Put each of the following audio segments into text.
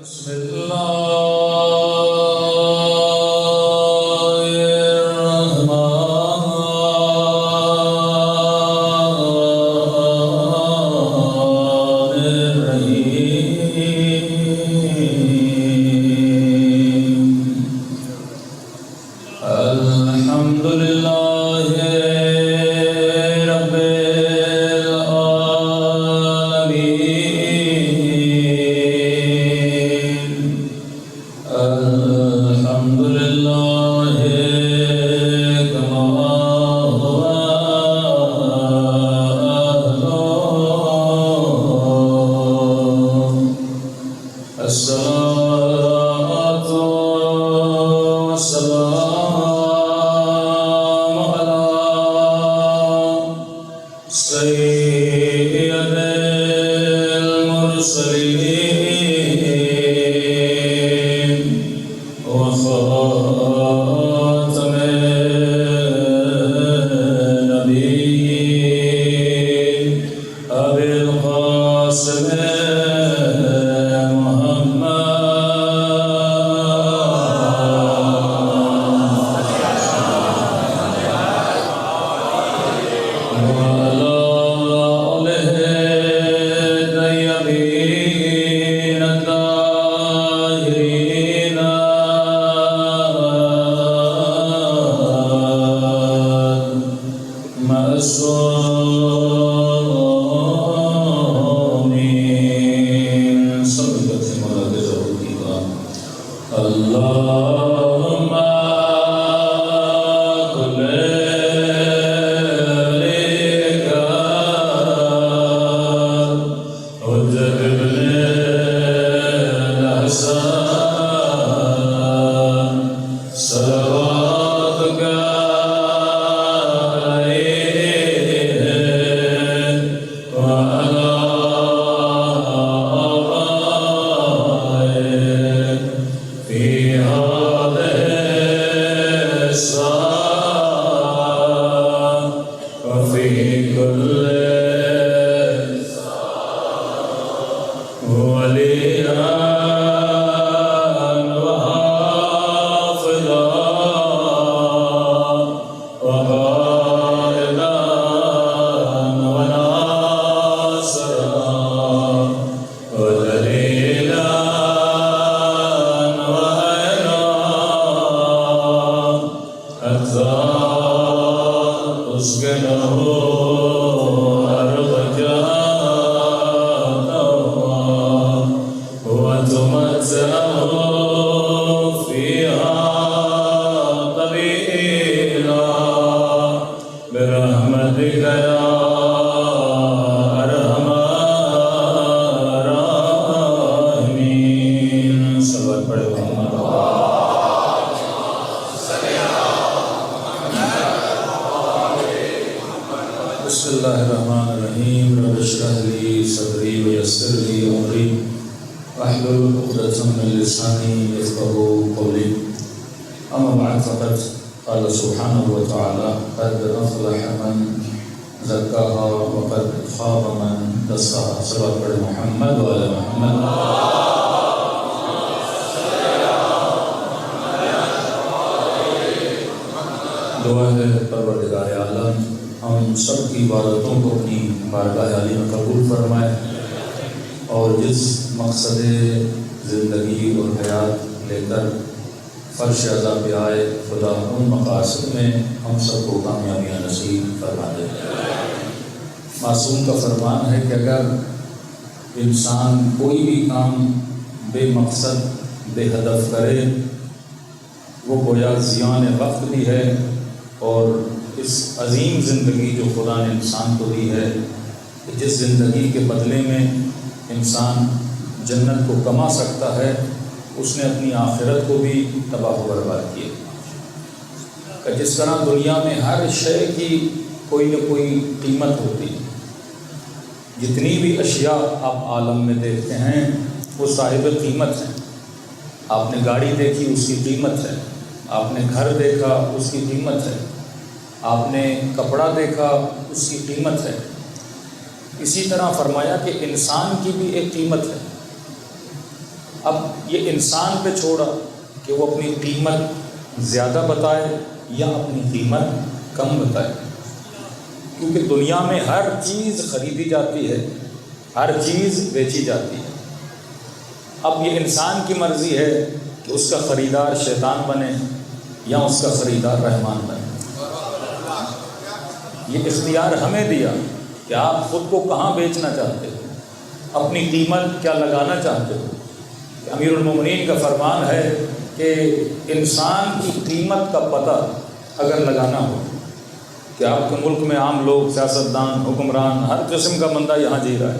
بسم الله الرحمن الرحيم الحمد لله رب العالمين الحمد لله كما هو أهله الصلاة والسلام على سيد المرسلين وخاتم النبيين أبي القاسم وعلى آله الطيبين الطاهرين المعصومين صلى اللهم كل لك وجبني الأحسان صلواتك عليه وعلى آبائه في هذه الساعة وفي كل وليا وحافظا وقائدا وناصرا ودليلا وعينا حتى أسكنه أرض جهنم وتمتعه فيها قليلا برحمتك يا أرحم الراحمين صلوات پڑھے محمد بسم الله الرحمن الرحيم رب اشرح لي صدري ويسر لي امري واحلل عقدة من لساني يفقهوا قولي اما بعد فقد قال سبحانه وتعالى قد افلح من زكاها وقد خاب من دساها صلوات پڑھے محمد وعلى محمد دعا ہے پروردگار عالم ہم سب کی عبادتوں کو اپنی بارگاہ عالی میں قبول فرمائے اور جس مقصد زندگی اور حیات لے کر فرش عزا پہ آئے خدا ان مقاصد میں ہم سب کو کامیابیاں نصیب فرما دے۔ معصوم کا فرمان ہے کہ اگر انسان کوئی بھی کام بے مقصد بے ہدف کرے وہ گویا زیان وقت بھی ہے اور اس عظیم زندگی جو خدا نے انسان کو دی ہے کہ جس زندگی کے بدلے میں انسان جنت کو کما سکتا ہے اس نے اپنی آخرت کو بھی تباہ و برباد کیا کہ جس طرح دنیا میں ہر شے کی کوئی نہ کوئی قیمت ہوتی ہے، جتنی بھی اشیاء آپ عالم میں دیکھتے ہیں وہ صاحب قیمت ہیں۔ آپ نے گاڑی دیکھی اس کی قیمت ہے، آپ نے گھر دیکھا اس کی قیمت ہے، آپ نے کپڑا دیکھا اس کی قیمت ہے۔ اسی طرح فرمایا کہ انسان کی بھی ایک قیمت ہے، اب یہ انسان پہ چھوڑا کہ وہ اپنی قیمت زیادہ بتائے یا اپنی قیمت کم بتائے، کیونکہ دنیا میں ہر چیز خریدی جاتی ہے، ہر چیز بیچی جاتی ہے۔ اب یہ انسان کی مرضی ہے کہ اس کا خریدار شیطان بنے یا اس کا خریدار رحمان بنے۔ یہ اختیار ہمیں دیا کہ آپ خود کو کہاں بیچنا چاہتے ہو، اپنی قیمت کیا لگانا چاہتے ہو۔ امیر المومنین کا فرمان ہے کہ انسان کی قیمت کا پتہ اگر لگانا ہو کہ آپ کے ملک میں عام لوگ، سیاستدان، حکمران، ہر قسم کا بندہ یہاں جی رہا ہے،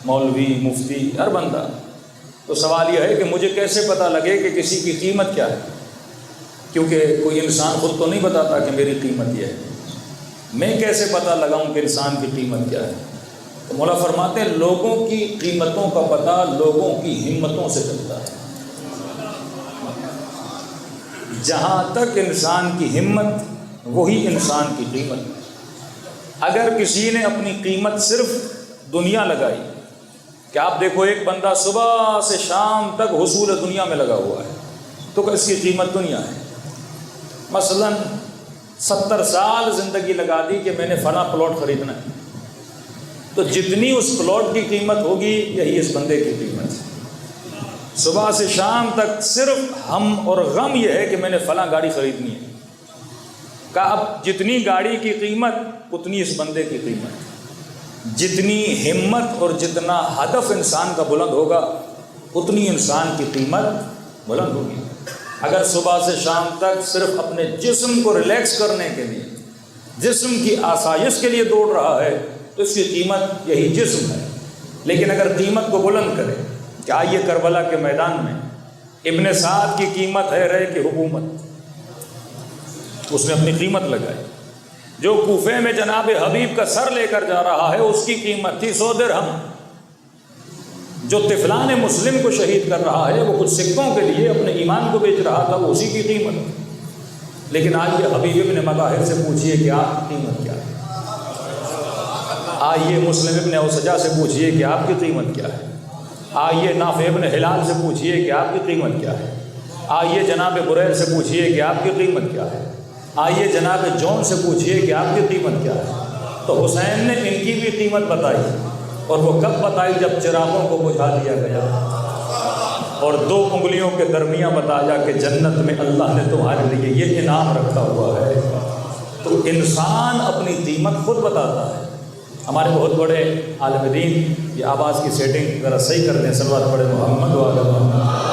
مولوی، مفتی، ہر بندہ، تو سوال یہ ہے کہ مجھے کیسے پتہ لگے کہ کسی کی قیمت کیا ہے، کیونکہ کوئی انسان خود تو نہیں بتاتا کہ میری قیمت یہ ہے، میں کیسے پتہ لگاؤں کہ انسان کی قیمت کیا ہے؟ تو مولا فرماتے ہیں لوگوں کی قیمتوں کا پتہ لوگوں کی ہمتوں سے چلتا ہے۔ جہاں تک انسان کی ہمت وہی انسان کی قیمت۔ اگر کسی نے اپنی قیمت صرف دنیا لگائی کہ آپ دیکھو ایک بندہ صبح سے شام تک حصول دنیا میں لگا ہوا ہے تو اس کی قیمت دنیا ہے۔ مثلا 70 سال زندگی لگا دی کہ میں نے فلاں پلاٹ خریدنا ہے، تو جتنی اس پلاٹ کی قیمت ہوگی یہی اس بندے کی قیمت ہے۔ صبح سے شام تک صرف ہم اور غم یہ ہے کہ میں نے فلاں گاڑی خریدنی ہے، کہ اب جتنی گاڑی کی قیمت اتنی اس بندے کی قیمت، جتنی ہمت اور جتنا ہدف انسان کا بلند ہوگا اتنی انسان کی قیمت بلند ہوگی۔ اگر صبح سے شام تک صرف اپنے جسم کو ریلیکس کرنے کے لیے، جسم کی آسائش کے لیے دوڑ رہا ہے تو اس کی قیمت یہی جسم ہے۔ لیکن اگر قیمت کو بلند کرے کہ آئیے کربلا کے میدان میں ابن سعد کی قیمت ہے رے کی حکومت، اس نے اپنی قیمت لگائی۔ جو کوفے میں جناب حبیب کا سر لے کر جا رہا ہے اس کی قیمت تھی 100 درہم۔ جو طفلان مسلم کو شہید کر رہا ہے وہ کچھ سکوں کے لیے اپنے ایمان کو بیچ رہا تھا، وہ اسی کی قیمت۔ لیکن آئیے حبیب ابن مظاہر سے پوچھئے کہ آپ کی قیمت کیا ہے، آئیے مسلم ابن اوسجا سے پوچھئے کہ آپ کی قیمت کیا ہے، آئیے نافع ابن ہلال سے پوچھئے کہ آپ کی قیمت کیا ہے، آئیے جناب بریل سے پوچھئے کہ آپ کی قیمت کیا ہے، آئیے جناب جون سے پوچھئے کہ آپ کی قیمت کیا ہے۔ تو حسین نے ان کی بھی قیمت بتائی، اور وہ کب بتائی؟ جب چراغوں کو بجھا دیا گیا اور 2 انگلیوں کے درمیان بتایا کہ جنت میں اللہ نے تمہارے لیے یہ انعام رکھا ہوا ہے۔ تو انسان اپنی قیمت خود بتاتا ہے۔ ہمارے بہت بڑے عالم دین یہ آواز کی سیٹنگ ذرا صحیح کر دیں، صلوات پڑھیں محمد و آل محمد۔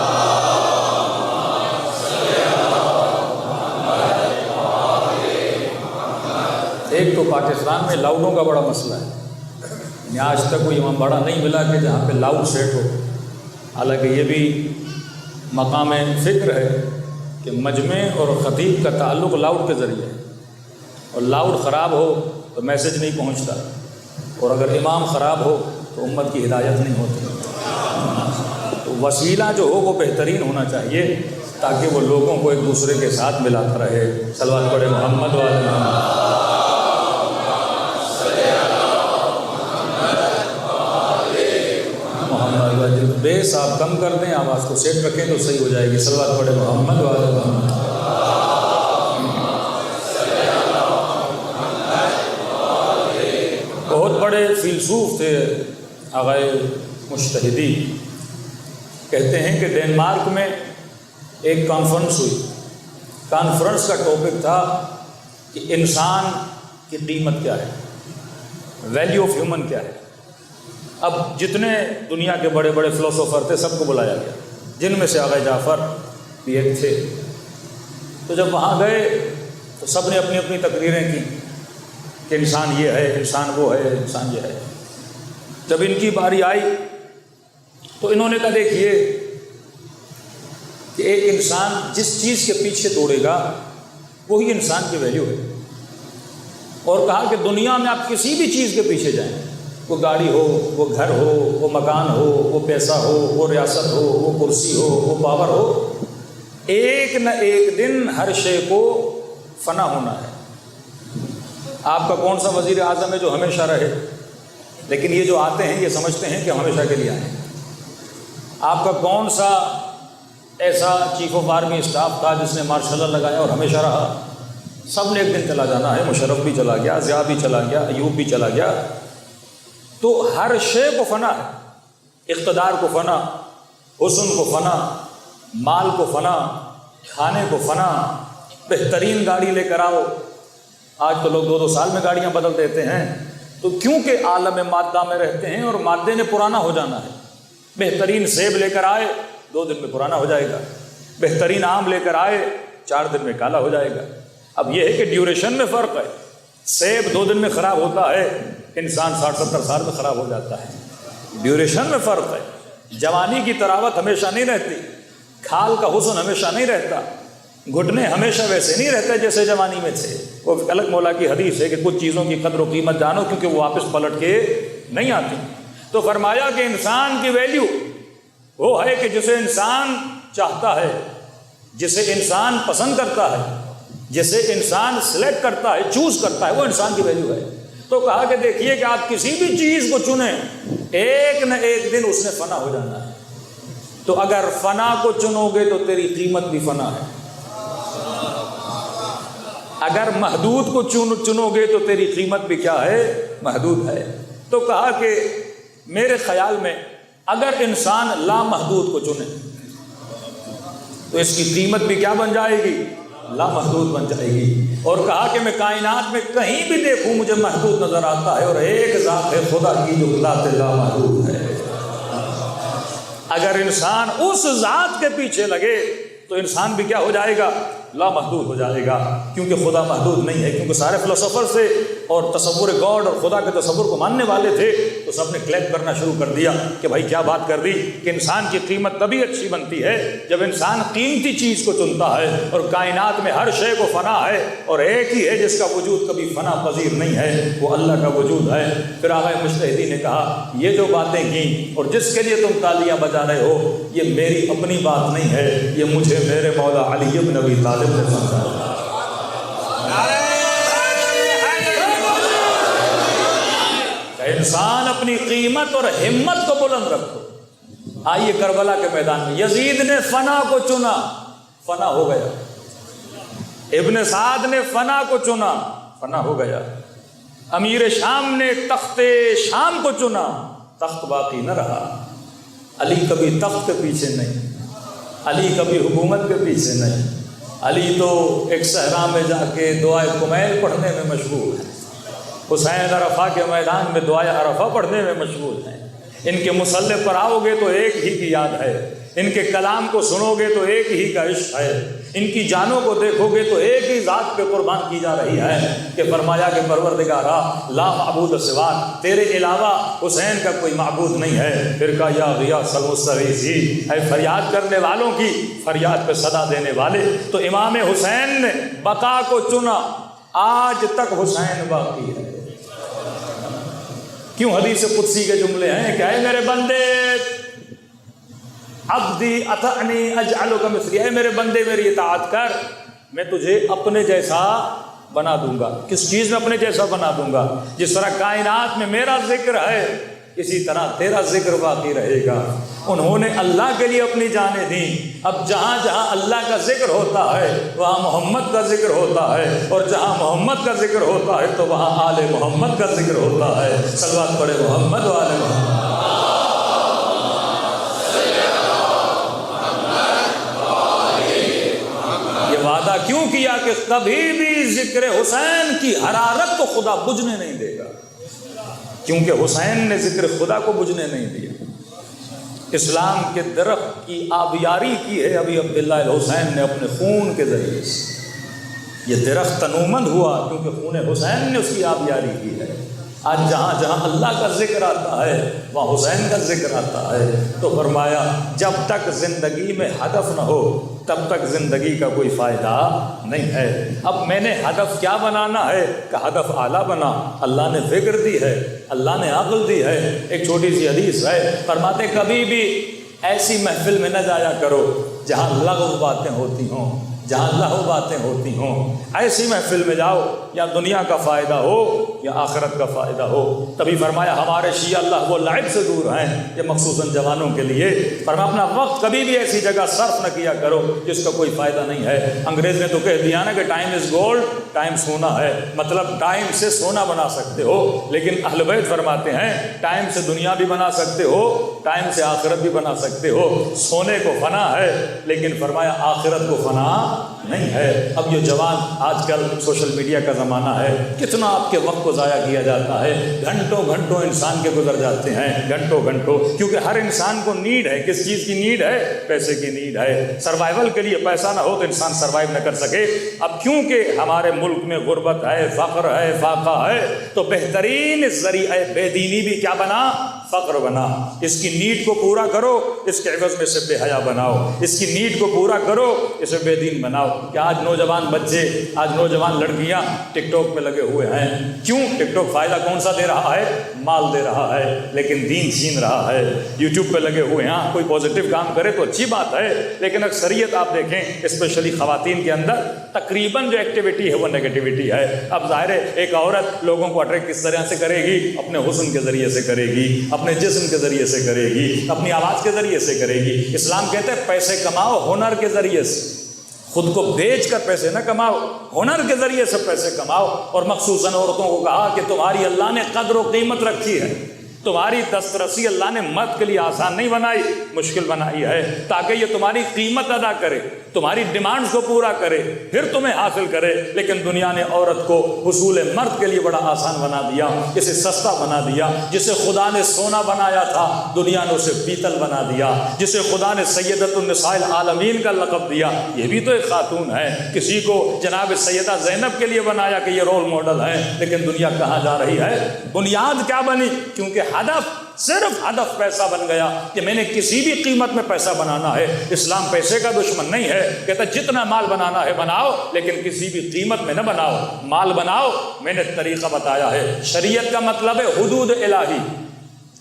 ایک تو پاکستان میں لاؤڈوں کا بڑا مسئلہ ہے، آج تک کوئی امام باڑہ نہیں ملا کہ جہاں پہ لاؤڈ سیٹ ہو، حالانکہ یہ بھی مقام فکر ہے کہ مجمع اور خطیب کا تعلق لاؤڈ کے ذریعے ہے، اور لاؤڈ خراب ہو تو میسج نہیں پہنچتا، اور اگر امام خراب ہو تو امت کی ہدایت نہیں ہوتی۔ تو وسیلہ جو ہو وہ بہترین ہونا چاہیے تاکہ وہ لوگوں کو ایک دوسرے کے ساتھ ملاتا رہے۔ صلوات پڑھے محمد و آل محمد۔ بیس آپ کم کر دیں، آواز کو سیٹ رکھیں تو صحیح ہو جائے گی۔ صلوات پڑھے محمد و آل محمد۔ بہت بڑے فیلسوف تھے آغائے مجتہدی، کہتے ہیں کہ ڈنمارک میں ایک کانفرنس ہوئی، کانفرنس کا ٹاپک تھا کہ انسان کی قیمت کیا ہے، ویلیو آف ہیومن کیا ہے۔ اب جتنے دنیا کے بڑے بڑے فلسفر تھے سب کو بلایا گیا، جن میں سے آغا جعفر بھی ایک تھے۔ تو جب وہاں گئے تو سب نے اپنی اپنی تقریریں کی کہ انسان یہ ہے، انسان وہ ہے، انسان یہ ہے۔ جب ان کی باری آئی تو انہوں نے کہا دیکھیے کہ ایک انسان جس چیز کے پیچھے دوڑے گا وہی انسان کی ویلیو ہے، اور کہا کہ دنیا میں آپ کسی بھی چیز کے پیچھے جائیں، وہ گاڑی ہو، وہ گھر ہو، وہ مکان ہو، وہ پیسہ ہو، وہ ریاست ہو، وہ کرسی ہو، وہ پاور ہو، ایک نہ ایک دن ہر شے کو فنا ہونا ہے۔ آپ کا کون سا وزیر اعظم ہے جو ہمیشہ رہے؟ لیکن یہ جو آتے ہیں یہ سمجھتے ہیں کہ ہمیشہ کے لیے آئے ہیں۔ آپ کا کون سا ایسا چیف آف آرمی اسٹاف تھا جس نے مارشل لا لگایا اور ہمیشہ رہا؟ سب نے ایک دن چلا جانا ہے، مشرف بھی چلا گیا، ضیاء بھی چلا گیا، ایوب بھی چلا گیا۔ تو ہر شے کو فنا ہے، اقتدار کو فنا، حسن کو فنا، مال کو فنا، کھانے کو فنا، بہترین گاڑی لے کر آؤ۔ آج تو لوگ 2 سال میں گاڑیاں بدل دیتے ہیں، تو کیونکہ عالم مادہ میں رہتے ہیں اور مادے نے پرانا ہو جانا ہے۔ بہترین سیب لے کر آئے 2 دن میں پرانا ہو جائے گا، بہترین آم لے کر آئے 4 دن میں کالا ہو جائے گا۔ اب یہ ہے کہ ڈیوریشن میں فرق ہے، سیب 2 دن میں خراب ہوتا ہے، انسان 60-70 سال میں خراب ہو جاتا ہے۔ ڈیوریشن میں فرق ہے۔ جوانی کی تراوت ہمیشہ نہیں رہتی، کھال کا حسن ہمیشہ نہیں رہتا، گھٹنے ہمیشہ ویسے نہیں رہتے جیسے جوانی میں تھے۔ وہ الگ مولا کی حدیث ہے کہ کچھ چیزوں کی قدر و قیمت جانو کیونکہ وہ واپس پلٹ کے نہیں آتی۔ تو فرمایا کہ انسان کی ویلیو وہ ہے کہ جسے انسان چاہتا ہے، جسے انسان پسند کرتا ہے، جسے انسان سلیکٹ کرتا ہے، چوز کرتا ہے، وہ انسان کی ویلیو ہے۔ تو کہا کہ دیکھیے کہ آپ کسی بھی چیز کو چنیں، ایک نہ ایک دن اس نے فنا ہو جانا ہے۔ تو اگر فنا کو چنو گے تو تیری قیمت بھی فنا ہے، اگر محدود کو چنو گے تو تیری قیمت بھی کیا ہے؟ محدود ہے۔ تو کہا کہ میرے خیال میں اگر انسان لامحدود کو چنے تو اس کی قیمت بھی کیا بن جائے گی؟ لامحدود بن جائے گی۔ اور کہا کہ میں کائنات میں کہیں بھی دیکھوں مجھے محدود نظر آتا ہے، اور ایک ذات ہے خدا کی جو ذات لامحدود ہے۔ اگر انسان اس ذات کے پیچھے لگے تو انسان بھی کیا ہو جائے گا؟ لامحدود ہو جائے گا، کیونکہ خدا محدود نہیں ہے۔ کیونکہ سارے فلسفر سے اور تصور گاڈ اور خدا کے تصور کو ماننے والے تھے، تو سب نے کلیپ کرنا شروع کر دیا کہ بھائی کیا بات کر دی کہ انسان کی قیمت تبھی اچھی بنتی ہے جب انسان قیمتی چیز کو چنتا ہے، اور کائنات میں ہر شے کو فنا ہے، اور ایک ہی ہے جس کا وجود کبھی فنا پذیر نہیں ہے، وہ اللہ کا وجود ہے۔ پھر آقا مجتہدی نے کہا یہ جو باتیں کی اور جس کے لیے تم تالیاں بجا رہے ہو، یہ میری اپنی بات نہیں ہے، یہ مجھے میرے مولا علی بن ابی طالب نے سمجھایا۔ انسان اپنی قیمت اور ہمت کو بلند رکھو۔ آئیے کربلا کے میدان میں یزید نے فنا کو چنا، فنا ہو گیا۔ ابن سعد نے فنا کو چنا، فنا ہو گیا۔ امیر شام نے تخت شام کو چنا، تخت باقی نہ رہا۔ علی کبھی تخت کے پیچھے نہیں، علی کبھی حکومت کے پیچھے نہیں، علی تو ایک صحرا میں جا کے دعائے کمیل پڑھنے میں مشغول ہے، حسین عرفہ کے میدان میں دعائے عرفہ پڑھنے میں مشغول ہیں۔ ان کے مصلح پر آؤ گے تو ایک ہی کی یاد ہے، ان کے کلام کو سنو گے تو ایک ہی کا عشق ہے، ان کی جانوں کو دیکھو گے تو ایک ہی ذات پہ قربان کی جا رہی ہے کہ فرمایا کہ پروردگارا لا معبود سوا، تیرے علاوہ حسین کا کوئی معبود نہیں ہے۔ پھر کہا یا غیاث المستغیثین، اے فریاد کرنے والوں کی فریاد پہ صدا دینے والے۔ تو امام حسین نے بقا کو چنا، آج تک حسین باقی ہے۔ کیوں؟ حدیث قدسی کے جملے ہیں کہ اے میرے بندے عبدی اطعنی اجعلک مثلی، اے میرے بندے میری اطاعت کر، میں تجھے اپنے جیسا بنا دوں گا۔ کس چیز میں اپنے جیسا بنا دوں گا؟ جس طرح کائنات میں میرا ذکر ہے اسی طرح تیرا ذکر باقی رہے گا۔ انہوں نے اللہ کے لیے اپنی جانیں دیں۔ اب جہاں جہاں اللہ کا ذکر ہوتا ہے وہاں محمد کا ذکر ہوتا ہے، اور جہاں محمد کا ذکر ہوتا ہے تو وہاں آل محمد کا ذکر ہوتا ہے۔ صلوات پڑھے محمد و آل محمد۔ یہ وعدہ کیوں کیا کہ کبھی بھی ذکر حسین کی حرارت کو خدا بجھنے نہیں دے گا، کیونکہ حسین نے ذکر خدا کو بجھنے نہیں دیا۔ اسلام کے درخت کی آبیاری کی ہے ابھی عبداللہ الحسین نے اپنے خون کے ذریعے سے۔ یہ درخت تنومند ہوا کیونکہ خون حسین نے اس کی آبیاری کی ہے۔ آج جہاں جہاں اللہ کا ذکر آتا ہے وہاں حسین کا ذکر آتا ہے۔ تو فرمایا جب تک زندگی میں ہدف نہ ہو تب تک زندگی کا کوئی فائدہ نہیں ہے۔ اب میں نے ہدف کیا بنانا ہے کہ ہدف اعلیٰ بنا۔ اللہ نے فکر دی ہے، اللہ نے عقل دی ہے۔ ایک چھوٹی سی حدیث ہے، فرماتے کبھی بھی ایسی محفل میں نہ جایا کرو جہاں لغو باتیں ہوتی ہوں، جہاں لہو باتیں ہوتی ہوں، ایسی محفل میں جاؤ یا دنیا کا فائدہ ہو یا آخرت کا فائدہ ہو۔ تبھی فرمایا ہمارے شیعہ اللہ وہ لعب سے دور ہیں، یہ مخصوصاً جوانوں کے لیے۔ فرمایا اپنا وقت کبھی بھی ایسی جگہ صرف نہ کیا کرو جس کا کوئی فائدہ نہیں ہے۔ انگریز نے تو کہہ دیا نا کہ ٹائم از گولڈ، ٹائم سونا ہے، مطلب ٹائم سے سونا بنا سکتے ہو، لیکن اہل بیت فرماتے ہیں ٹائم سے دنیا بھی بنا سکتے ہو، ٹائم سے آخرت بھی بنا سکتے ہو۔ سونے کو فنا ہے لیکن فرمایا آخرت کو فنا نہیں ہے۔ اب یہ جوان آج کل سوشل میڈیا کا زمانہ ہے، کتنا آپ کے وقت کو ضائع کیا جاتا ہے، گھنٹوں گھنٹوں انسان کے گزر جاتے ہیں، گھنٹوں گھنٹوں، کیونکہ ہر انسان کو نیڈ ہے۔ کس چیز کی نیڈ ہے؟ پیسے کی نیڈ ہے۔ سروائیول کے لیے پیسہ نہ ہو تو انسان سروائیو نہ کر سکے۔ اب کیونکہ ہمارے ملک میں غربت ہے، فقر ہے، فاقہ ہے، تو بہترین ذریعہ بے دینی بھی کیا بنا؟ فقر بنا۔ اس کی نیڈ کو پورا کرو، اس کے عوض میں سے بے حیا بناؤ، اس کی نیڈ کو پورا کرو، اسے بے دین بناؤ۔ کہ آج نوجوان بچے، آج نوجوان لڑکیاں ٹک ٹاک پہ لگے ہوئے ہیں۔ کیوں؟ ٹک ٹاک فائدہ کون سا دے رہا ہے؟ مال دے رہا ہے، لیکن دین چھین رہا ہے۔ یوٹیوب پہ لگے ہوئے ہیں، کوئی پازیٹیو کام کرے تو اچھی بات ہے، لیکن اکثریت آپ دیکھیں اسپیشلی خواتین کے اندر تقریباً جو ایکٹیویٹی ہے وہ نیگیٹیوٹی ہے۔ اب ظاہر ہے ایک عورت لوگوں کو اٹریکٹ کس طرح سے کرے گی؟ اپنے حسن کے ذریعے سے کرے گی، اپنے جسم کے ذریعے سے کرے گی، اپنی آواز کے ذریعے سے کرے گی۔ اسلام کہتے ہیں پیسے کماؤ ہنر کے ذریعے سے، خود کو بیچ کر پیسے نہ کماؤ، ہنر کے ذریعے سے پیسے کماؤ۔ اور مخصوصاً عورتوں کو کہا کہ تمہاری اللہ نے قدر و قیمت رکھی ہے، تمہاری دسترسی اللہ نے مرد کے لیے آسان نہیں بنائی، مشکل بنائی ہے، تاکہ یہ تمہاری قیمت ادا کرے، تمہاری ڈیمانڈز کو پورا کرے، پھر تمہیں حاصل کرے۔ لیکن دنیا نے عورت کو حصول مرد کے لیے بڑا آسان بنا دیا، اسے سستا بنا دیا۔ جسے خدا نے سونا بنایا تھا دنیا نے اسے پیتل بنا دیا۔ جسے خدا نے سیدۃ النساء العالمین کا لقب دیا، یہ بھی تو ایک خاتون ہے۔ کسی کو جناب سیدہ زینب کے لیے بنایا کہ یہ رول ماڈل ہے، لیکن دنیا کہاں جا رہی ہے؟ بنیاد کیا بنی؟ کیونکہ ہدف، صرف ہدف پیسہ بن گیا کہ میں نے کسی بھی قیمت میں پیسہ بنانا ہے۔ اسلام پیسے کا دشمن نہیں ہے، کہتا جتنا مال بنانا ہے بناؤ، لیکن کسی بھی قیمت میں نہ بناؤ۔ مال بناؤ، میں نے طریقہ بتایا ہے۔ شریعت کا مطلب ہے حدود الہی،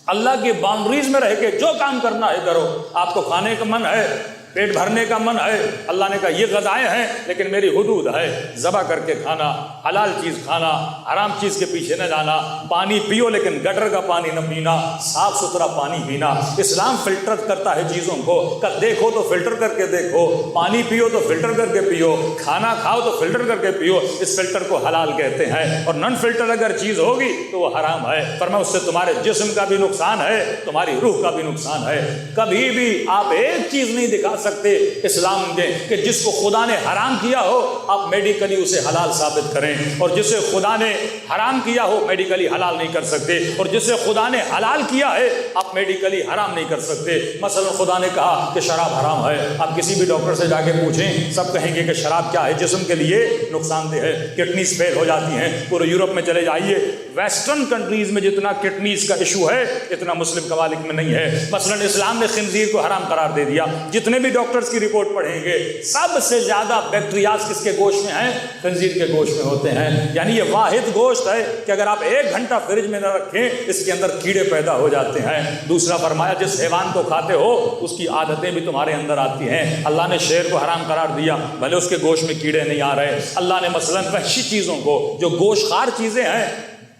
اللہ کی باؤنڈریز میں رہ کے جو کام کرنا ہے کرو۔ آپ کو کھانے کا من ہے، پیٹ بھرنے کا من ہے، اللہ نے کہا یہ غذائیں ہیں لیکن میری حدود ہے، ذبح کر کے کھانا، حلال چیز کھانا، حرام چیز کے پیچھے نہ جانا۔ پانی پیو لیکن گٹر کا پانی نہ پینا، صاف ستھرا پانی پینا۔ اسلام فلٹر کرتا ہے چیزوں کو، دیکھو تو فلٹر کر کے دیکھو، پانی پیو تو فلٹر کر کے پیو، کھانا کھاؤ تو فلٹر کر کے پیو۔ اس فلٹر کو حلال کہتے ہیں، اور نن فلٹر اگر چیز ہوگی تو وہ حرام ہے۔ فرمایا اس سے تمہارے جسم کا بھی نقصان ہے، تمہاری روح کا بھی نقصان ہے۔ کبھی بھی آپ ایک چیز نہیں دکھا سکتے اسلام میں کہ جس کو خدا نے حرام کیا ہو آپ میڈیکلی اسے حلال ثابت کریں، اور جسے خدا نے حرام کیا ہو میڈیکلی حلال نہیں کر سکتے، اور جسے خدا نے حلال کیا ہے آپ میڈیکلی حرام نہیں کر سکتے۔ مثلا خدا نے کہا کہ شراب حرام ہے، آپ کسی بھی ڈاکٹر سے جا کے پوچھیں، سب کہیں گے کہ شراب کیا ہے؟ جسم کے لیے نقصان دہ ہے، کڈنیز فیل ہو جاتی ہیں۔ پورے یورپ میں چلے جائیے، ویسٹرن کنٹریز میں جتنا کڈنیز کا ایشو ہے اتنا مسلم ممالک میں نہیں ہے۔ مثلا اسلام نے خنزیر کو حرام قرار دے دیا۔ جتنے بھی ڈاکٹرز کی رپورٹ پڑھیں گے سب سے زیادہ بیکٹیریاز کس کے گوشت میں ہیں؟ خنزیر کے گوشت میں ہوتے ہیں۔ یعنی یہ واحد گوشت ہے کہ اگر آپ 1 گھنٹہ فریج میں نہ رکھیں اس کے اندر کیڑے پیدا ہو جاتے ہیں۔ دوسرا فرمایا جس حیوان کو کھاتے ہو اس کی عادتیں بھی تمہارے اندر آتی ہیں۔ اللہ نے شیر کو حرام قرار دیا، بھلے اس کے گوشت میں کیڑے نہیں آ رہے۔ اللہ نے مثلا وحشی چیزوں کو، جو گوشت خار چیزیں ہیں،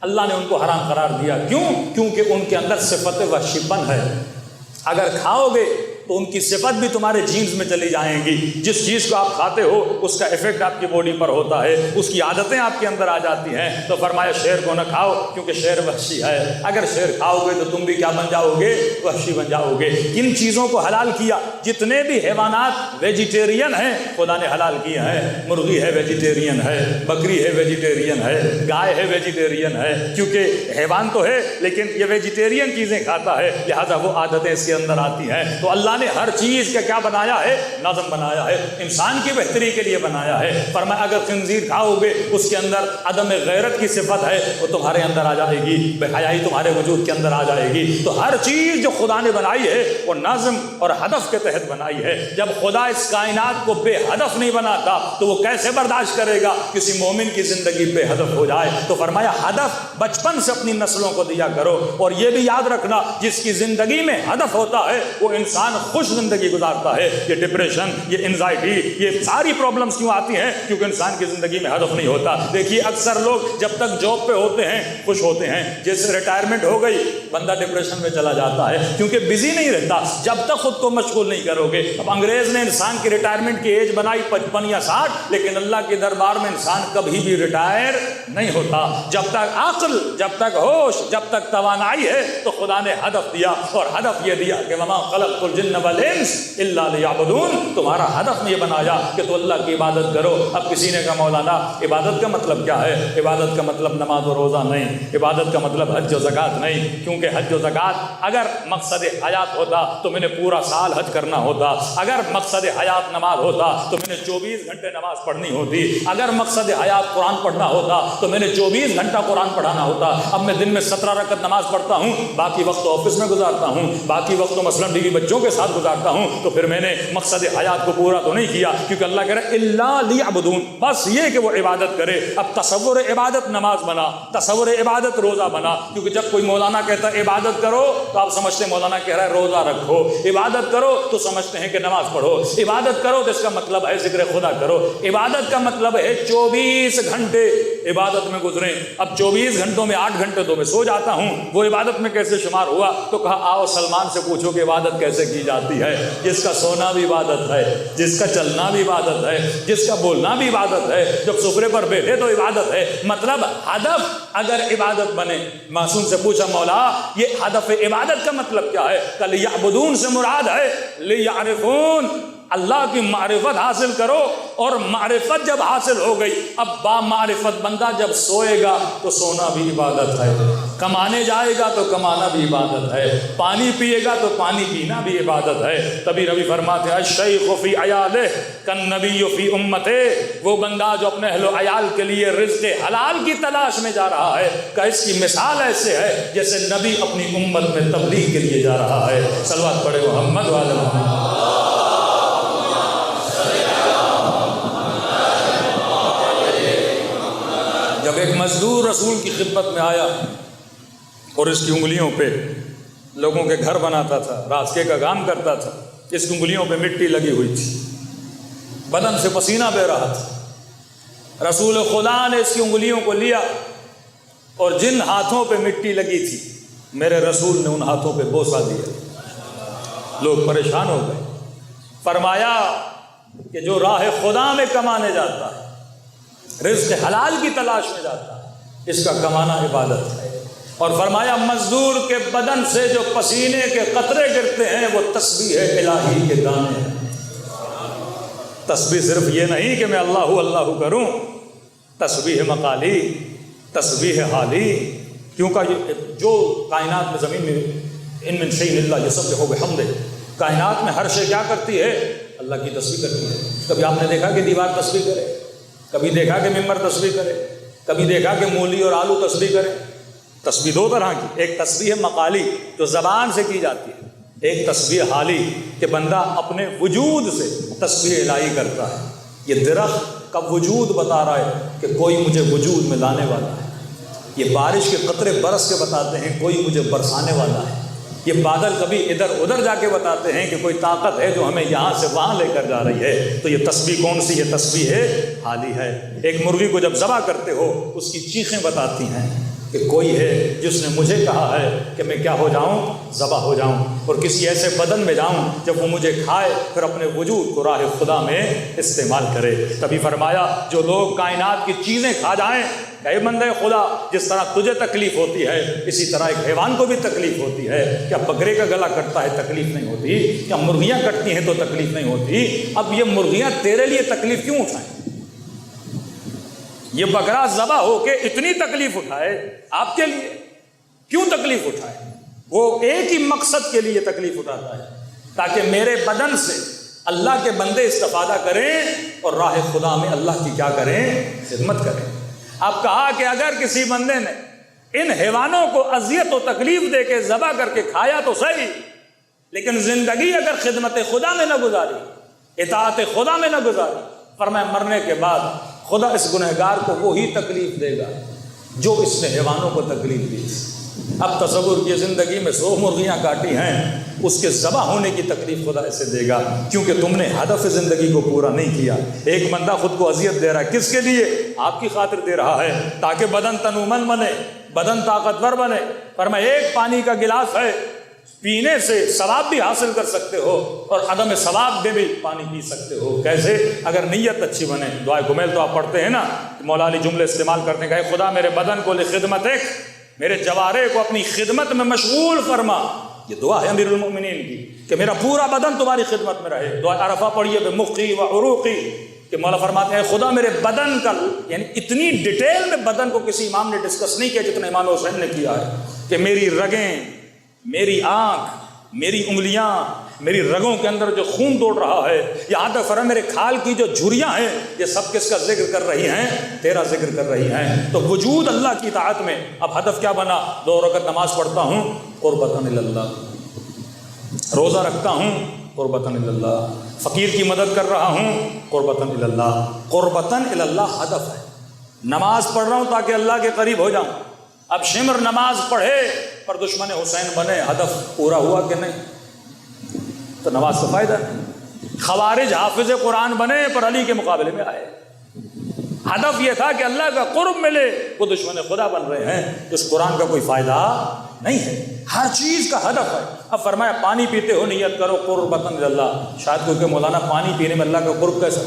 اللہ نے ان کو حرام قرار دیا۔ کیوں؟ کیونکہ ان کے اندر صفت وحشی پن ہے۔ اگر کھاؤ گے تو ان کی صفت بھی تمہارے جینز میں چلی جائیں گی۔ جس چیز کو آپ کھاتے ہو اس کا ایفیکٹ آپ کی باڈی پر ہوتا ہے، اس کی عادتیں آپ کے اندر آ جاتی ہیں۔ تو فرمایا شیر کو نہ کھاؤ کیونکہ شیر وحشی ہے۔ اگر شیر کھاؤ گے تو تم بھی کیا بن جاؤ گے؟ وحشی بن جاؤ گے۔ کن چیزوں کو حلال کیا؟ جتنے بھی حیوانات ویجیٹیرین ہیں خدا نے حلال کیے ہیں۔ مرغی ہے ویجیٹیرین ہے، بکری ہے ویجیٹیرین ہے، گائے ہے ویجیٹیرین ہے، کیونکہ حیوان تو ہے لیکن یہ ویجیٹیرین چیزیں کھاتا ہے، لہذا وہ عادتیں اس کے اندر آتی ہیں۔ تو اللہ نے ہر چیز کا کیا بنایا ہے؟ نظم بنایا ہے، انسان کی بہتری کے لیے بنایا ہے۔ فرمایا اگر خنزیر کھاؤ گے اس کے اندر عدم غیرت کی صفت ہے، وہ تمہارے اندر آ جائے گی، بے حیائی تمہارے وجود کے اندر آ جائے گی۔ تو ہر چیز جو خدا نے بنائی ہے وہ نظم اور ہدف کے تحت بنائی ہے۔ جب خدا اس کائنات کو بے ہدف نہیں بناتا تو وہ کیسے برداشت کرے گا کسی مومن کی زندگی بے ہدف ہو جائے؟ تو فرمایا ہدف بچپن سے اپنی نسلوں کو دیا کرو، اور یہ بھی یاد رکھنا جس کی زندگی میں ہدف ہوتا ہے وہ انسان خوش زندگی گزارتا ہے، یہ ڈپریشن، یہ انزائٹی، یہ ساری پرابلمس کیوں آتی ہیں؟ کیونکہ انسان کی زندگی میں ہدف نہیں ہوتا۔ دیکھیے اکثر لوگ جب تک جاب پہ ہوتے ہیں خوش ہوتے ہیں، جیسے ریٹائرمنٹ ہو گئی بندہ ڈپریشن میں چلا جاتا ہے، کیونکہ بزی نہیں رہتا جب تک خود کو مشغول نہیں کرو گے۔ اب انگریز نے انسان کی ریٹائرمنٹ کی ایج بنائی 55 یا 60، لیکن اللہ کے دربار میں انسان کبھی بھی ریٹائر نہیں ہوتا۔ جب تک عقل، جب تک ہوش، جب تک توانائی ہے تو خدا نے ہدف دیا، اور ہدف یہ دیا کہ وما خلقت الجن والانس الا لیعبدون، تمہارا ہدف میں یہ بنایا کہ تو اللہ کی عبادت کرو۔ اب کسی نے کہا مولانا عبادت کا مطلب کیا ہے؟ عبادت کا مطلب نماز و روزہ نہیں، عبادت کا مطلب حج و زکوٰۃ نہیں، کیونکہ حج و زکوٰۃ اگر مقصد حیات ہوتا تو میں نے پورا سال حج کرنا ہوتا، اگر مقصد حیات نماز ہوتا تو میں نے 24 گھنٹے نماز پڑھنی ہوتی، اگر مقصد حیات قرآن پڑھنا ہوتا تو میں نے 24 گھنٹہ قرآن پڑھانا ہوتا۔ اب میں دن میں 17 رکعت نماز پڑھتا ہوں، باقی وقت آفس میں گزارتا ہوں، باقی وقت مثلاً بیوی بچوں کے ساتھ گزارتا ہوں، تو پھر میں نے مقصد حیات کو پورا تو نہیں کیا، کیونکہ اللہ کہہ رہا ہے الا لیعبدون، بس یہ کہ وہ عبادت کرے۔ اب تصور عبادت نماز بنا، تصور عبادت روزہ بنا، کیونکہ جب کوئی مولانا کہتا ہے عبادت کرو تو آپ سمجھتے ہیں مولانا کہہ رہا ہے روزہ رکھو، عبادت کرو تو سمجھتے ہیں کہ نماز پڑھو، عبادت کرو تو اس کا مطلب ہے ذکر خدا کرو۔ عبادت کا مطلب ہے 24 گھنٹے عبادت میں گزریں۔ اب 24 گھنٹوں میں 8 گھنٹے تو میں سو جاتا ہوں، وہ عبادت میں کیسے شمار ہوا؟ تو کہا آؤ سلمان سے پوچھو کہ عبادت کیسے کی جاتی ہے۔ جس کا سونا بھی عبادت ہے، جس کا چلنا بھی عبادت ہے، جس کا بولنا بھی عبادت ہے، جب سفرے پر بیٹھے تو عبادت ہے۔ مطلب ہدف اگر عبادت بنے، معصوم سے پوچھا مولا یہ ہدف عبادت کا مطلب کیا ہے؟ کہ لیعبدون سے مراد ہے لیعرفون، اللہ کی معرفت حاصل کرو، اور معرفت جب حاصل ہو گئی، اب با معرفت بندہ جب سوئے گا تو سونا بھی عبادت ہے، کمانے جائے گا تو کمانا بھی عبادت ہے، پانی پیے گا تو پانی پینا بھی عبادت ہے۔ تبھی نبی فرماتے ہیں الشیخ فی عیالہ کالنبی فی امتہ، وہ بندہ جو اپنے اہل و عیال کے لیے رزق حلال کی تلاش میں جا رہا ہے، کہ اس کی مثال ایسے ہے جیسے نبی اپنی امت میں تبلیغ کے لیے جا رہا ہے۔ صلوات پڑھے محمد وعلی محمد۔ جب ایک مزدور رسول کی خدمت میں آیا اور اس کی انگلیوں پہ لوگوں کے گھر بناتا تھا، راستے کا کام کرتا تھا، اس کی انگلیوں پہ مٹی لگی ہوئی تھی، بدن سے پسینہ بہ رہا تھا۔ رسول خدا نے اس کی انگلیوں کو لیا اور جن ہاتھوں پہ مٹی لگی تھی میرے رسول نے ان ہاتھوں پہ بوسہ دیا۔ لوگ پریشان ہو گئے۔ فرمایا کہ جو راہ خدا میں کمانے جاتا ہے، رزق حلال کی تلاش میں جاتا ہے، اس کا کمانا عبادت ہے۔ اور فرمایا مزدور کے بدن سے جو پسینے کے قطرے گرتے ہیں وہ تسبیح الہی کے دانے ہیں۔ تسبیح صرف یہ نہیں کہ میں اللہ اللہ کروں، تسبیح مقالی، تسبیح حالی، کیونکہ جو کائنات میں زمین میں ان من شیء الا یسبح بحمدہ، کائنات میں ہر شے کیا کرتی ہے؟ اللہ کی تسبیح کرتی ہے۔ کبھی آپ نے دیکھا کہ دیوار تسبیح کرے؟ کبھی دیکھا کہ ممبر تسبیح کرے؟ کبھی دیکھا کہ مولی اور آلو تسبیح کرے؟ تسبیح دو طرح کی، ایک تسبیح مقالی جو زبان سے کی جاتی ہے، ایک تسبیح حالی کہ بندہ اپنے وجود سے تسبیح الہی کرتا ہے۔ یہ درخت کا وجود بتا رہا ہے کہ کوئی مجھے وجود میں لانے والا ہے، یہ بارش کے قطرے برس کے بتاتے ہیں کوئی مجھے برسانے والا ہے، یہ بادل کبھی ادھر ادھر جا کے بتاتے ہیں کہ کوئی طاقت ہے جو ہمیں یہاں سے وہاں لے کر جا رہی ہے۔ تو یہ تسبیح کون سی؟ یہ تسبیح حالی ہے۔ ایک مرغی کو جب ذبح کرتے ہو اس کی چیخیں بتاتی ہیں کہ کوئی ہے جس نے مجھے کہا ہے کہ میں کیا ہو جاؤں؟ ذبح ہو جاؤں، اور کسی ایسے بدن میں جاؤں جب وہ مجھے کھائے پھر اپنے وجود کو راہ خدا میں استعمال کرے۔ تبھی فرمایا جو لوگ کائنات کی چیزیں کھا جائیں، اے بندے خدا جس طرح تجھے تکلیف ہوتی ہے اسی طرح ایک حیوان کو بھی تکلیف ہوتی ہے۔ کیا بکرے کا گلا کٹتا ہے تکلیف نہیں ہوتی؟ کیا مرغیاں کٹتی ہیں تو تکلیف نہیں ہوتی؟ اب یہ مرغیاں تیرے لیے تکلیف کیوں اٹھائیں؟ یہ بکرا ذبح ہو کے اتنی تکلیف اٹھائے آپ کے لیے، کیوں تکلیف اٹھائے؟ وہ ایک ہی مقصد کے لیے تکلیف اٹھاتا ہے تاکہ میرے بدن سے اللہ کے بندے استفادہ کریں اور راہ خدا میں اللہ کی کیا کریں؟ خدمت کریں۔ اب کہا کہ اگر کسی بندے نے ان حیوانوں کو اذیت و تکلیف دے کے ذبح کر کے کھایا تو صحیح، لیکن زندگی اگر خدمت خدا میں نہ گزاری، اطاعت خدا میں نہ گزاری، فرمایا مرنے کے بعد خدا اس گنہگار کو وہی تکلیف دے گا جو اس نے حیوانوں کو تکلیف دی۔ اب تصور کی زندگی میں 100 مرغیاں کاٹی ہیں، اس کے ذبح ہونے کی تکلیف خدا ایسے دے گا کیونکہ تم نے ہدف زندگی کو پورا نہیں کیا۔ ایک بندہ خود کو اذیت دے رہا ہے، کس کے لیے؟ آپ کی خاطر دے رہا ہے تاکہ بدن تنومند بنے، بدن طاقتور بنے۔ فرمایا ایک پانی کا گلاس ہے، پینے سے ثواب بھی حاصل کر سکتے ہو اور عدم ثواب میں بھی پانی پی سکتے ہو۔ کیسے؟ اگر نیت اچھی بنے۔ دعائے گمیل تو آپ پڑھتے ہیں نا، مولا علی جملے استعمال کرتے ہیں کہ اے خدا میرے بدن کو لخدمت ایک، میرے جوارے کو اپنی خدمت میں مشغول فرما۔ یہ دعا ہے امیر المؤمنین کی کہ میرا پورا بدن تمہاری خدمت میں رہے۔ دعا عرفہ پڑھیے بمخی و عروقی کہ مولا فرماتے ہیں خدا میرے بدن کا، یعنی اتنی ڈیٹیل میں بدن کو کسی امام نے ڈسکس نہیں کیا جتنا امام حسین نے کیا ہے کہ میری رگیں، میری آنکھ، میری انگلیاں، میری رگوں کے اندر جو خون دوڑ رہا ہے، یہاں تک فرمایا میرے کھال کی جو جھریاں ہیں، یہ سب کس کا ذکر کر رہی ہیں؟ تیرا ذکر کر رہی ہیں۔ تو وجود اللہ کی اطاعت میں اب ہدف کیا بنا؟ 2 رکعت نماز پڑھتا ہوں قربتاً اللہ، روزہ رکھتا ہوں قربتاً اللہ، فقیر کی مدد کر رہا ہوں قربتاً اللہ۔ قربتاً اللہ ہدف ہے۔ نماز پڑھ رہا ہوں تاکہ اللہ کے قریب ہو جاؤں۔ اب شمر نماز پڑھے پر دشمن حسین بنے، ہدف پورا ہوا کہ نہیں؟ تو نماز کا فائدہ نہیں۔ خوارج حافظ قرآن بنے پر علی کے مقابلے میں آئے، ہدف یہ تھا کہ اللہ کا قرب ملے، وہ دشمن خدا بن رہے ہیں، اس قرآن کا کوئی فائدہ نہیں ہے۔ ہر چیز کا ہدف ہے۔ اب فرمایا پانی پیتے ہو نیت کرو قربتاً اللہ۔ شاید کیونکہ مولانا پانی پینے میں اللہ کا قرب کیسا؟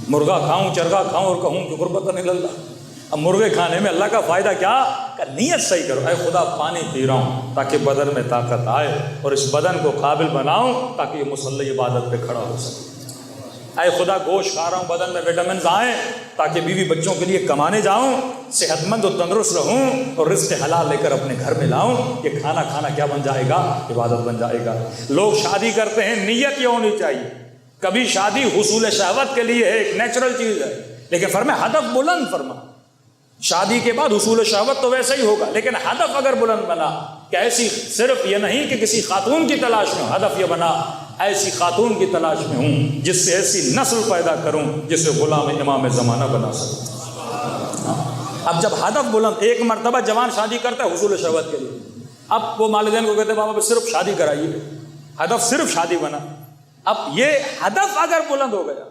مرغا کھاؤں، چرگا کھاؤں اور کہوں کہ قربتاً اللہ۔ اب مرغے کھانے میں اللہ کا فائدہ کیا؟ کہ نیت صحیح کرو، اے خدا پانی پی رہا ہوں تاکہ بدن میں طاقت آئے اور اس بدن کو قابل بناؤں تاکہ یہ مصلی عبادت پہ کھڑا ہو سکے۔ اے خدا گوشت کھا رہا ہوں، بدن میں وٹامنز آئیں تاکہ بیوی بچوں کے لیے کمانے جاؤں، صحت مند و تندرست رہوں اور رزق حلال لے کر اپنے گھر میں لاؤں۔ یہ کھانا کھانا کیا بن جائے گا؟ عبادت بن جائے گا۔ لوگ شادی کرتے ہیں، نیت یہ ہونی چاہیے۔ کبھی شادی حصول شہوت کے لیے ہے، ایک نیچرل چیز ہے، لیکن فرمایا ہدف بلند فرما۔ شادی کے بعد حصول شہوت تو ویسے ہی ہوگا، لیکن ہدف اگر بلند بنا کہ ایسی، صرف یہ نہیں کہ کسی خاتون کی تلاش میں ہوں، ہدف یہ بنا ایسی خاتون کی تلاش میں ہوں جس سے ایسی نسل پیدا کروں جسے غلام امام زمانہ بنا سکوں۔ اب جب ہدف بلند، ایک مرتبہ جوان شادی کرتا ہے حصول شہوت کے لیے، اب وہ والدین کو کہتے ہیں بابا صرف شادی کرائیے، ہدف صرف شادی بنا۔ اب یہ ہدف اگر بلند ہو گیا،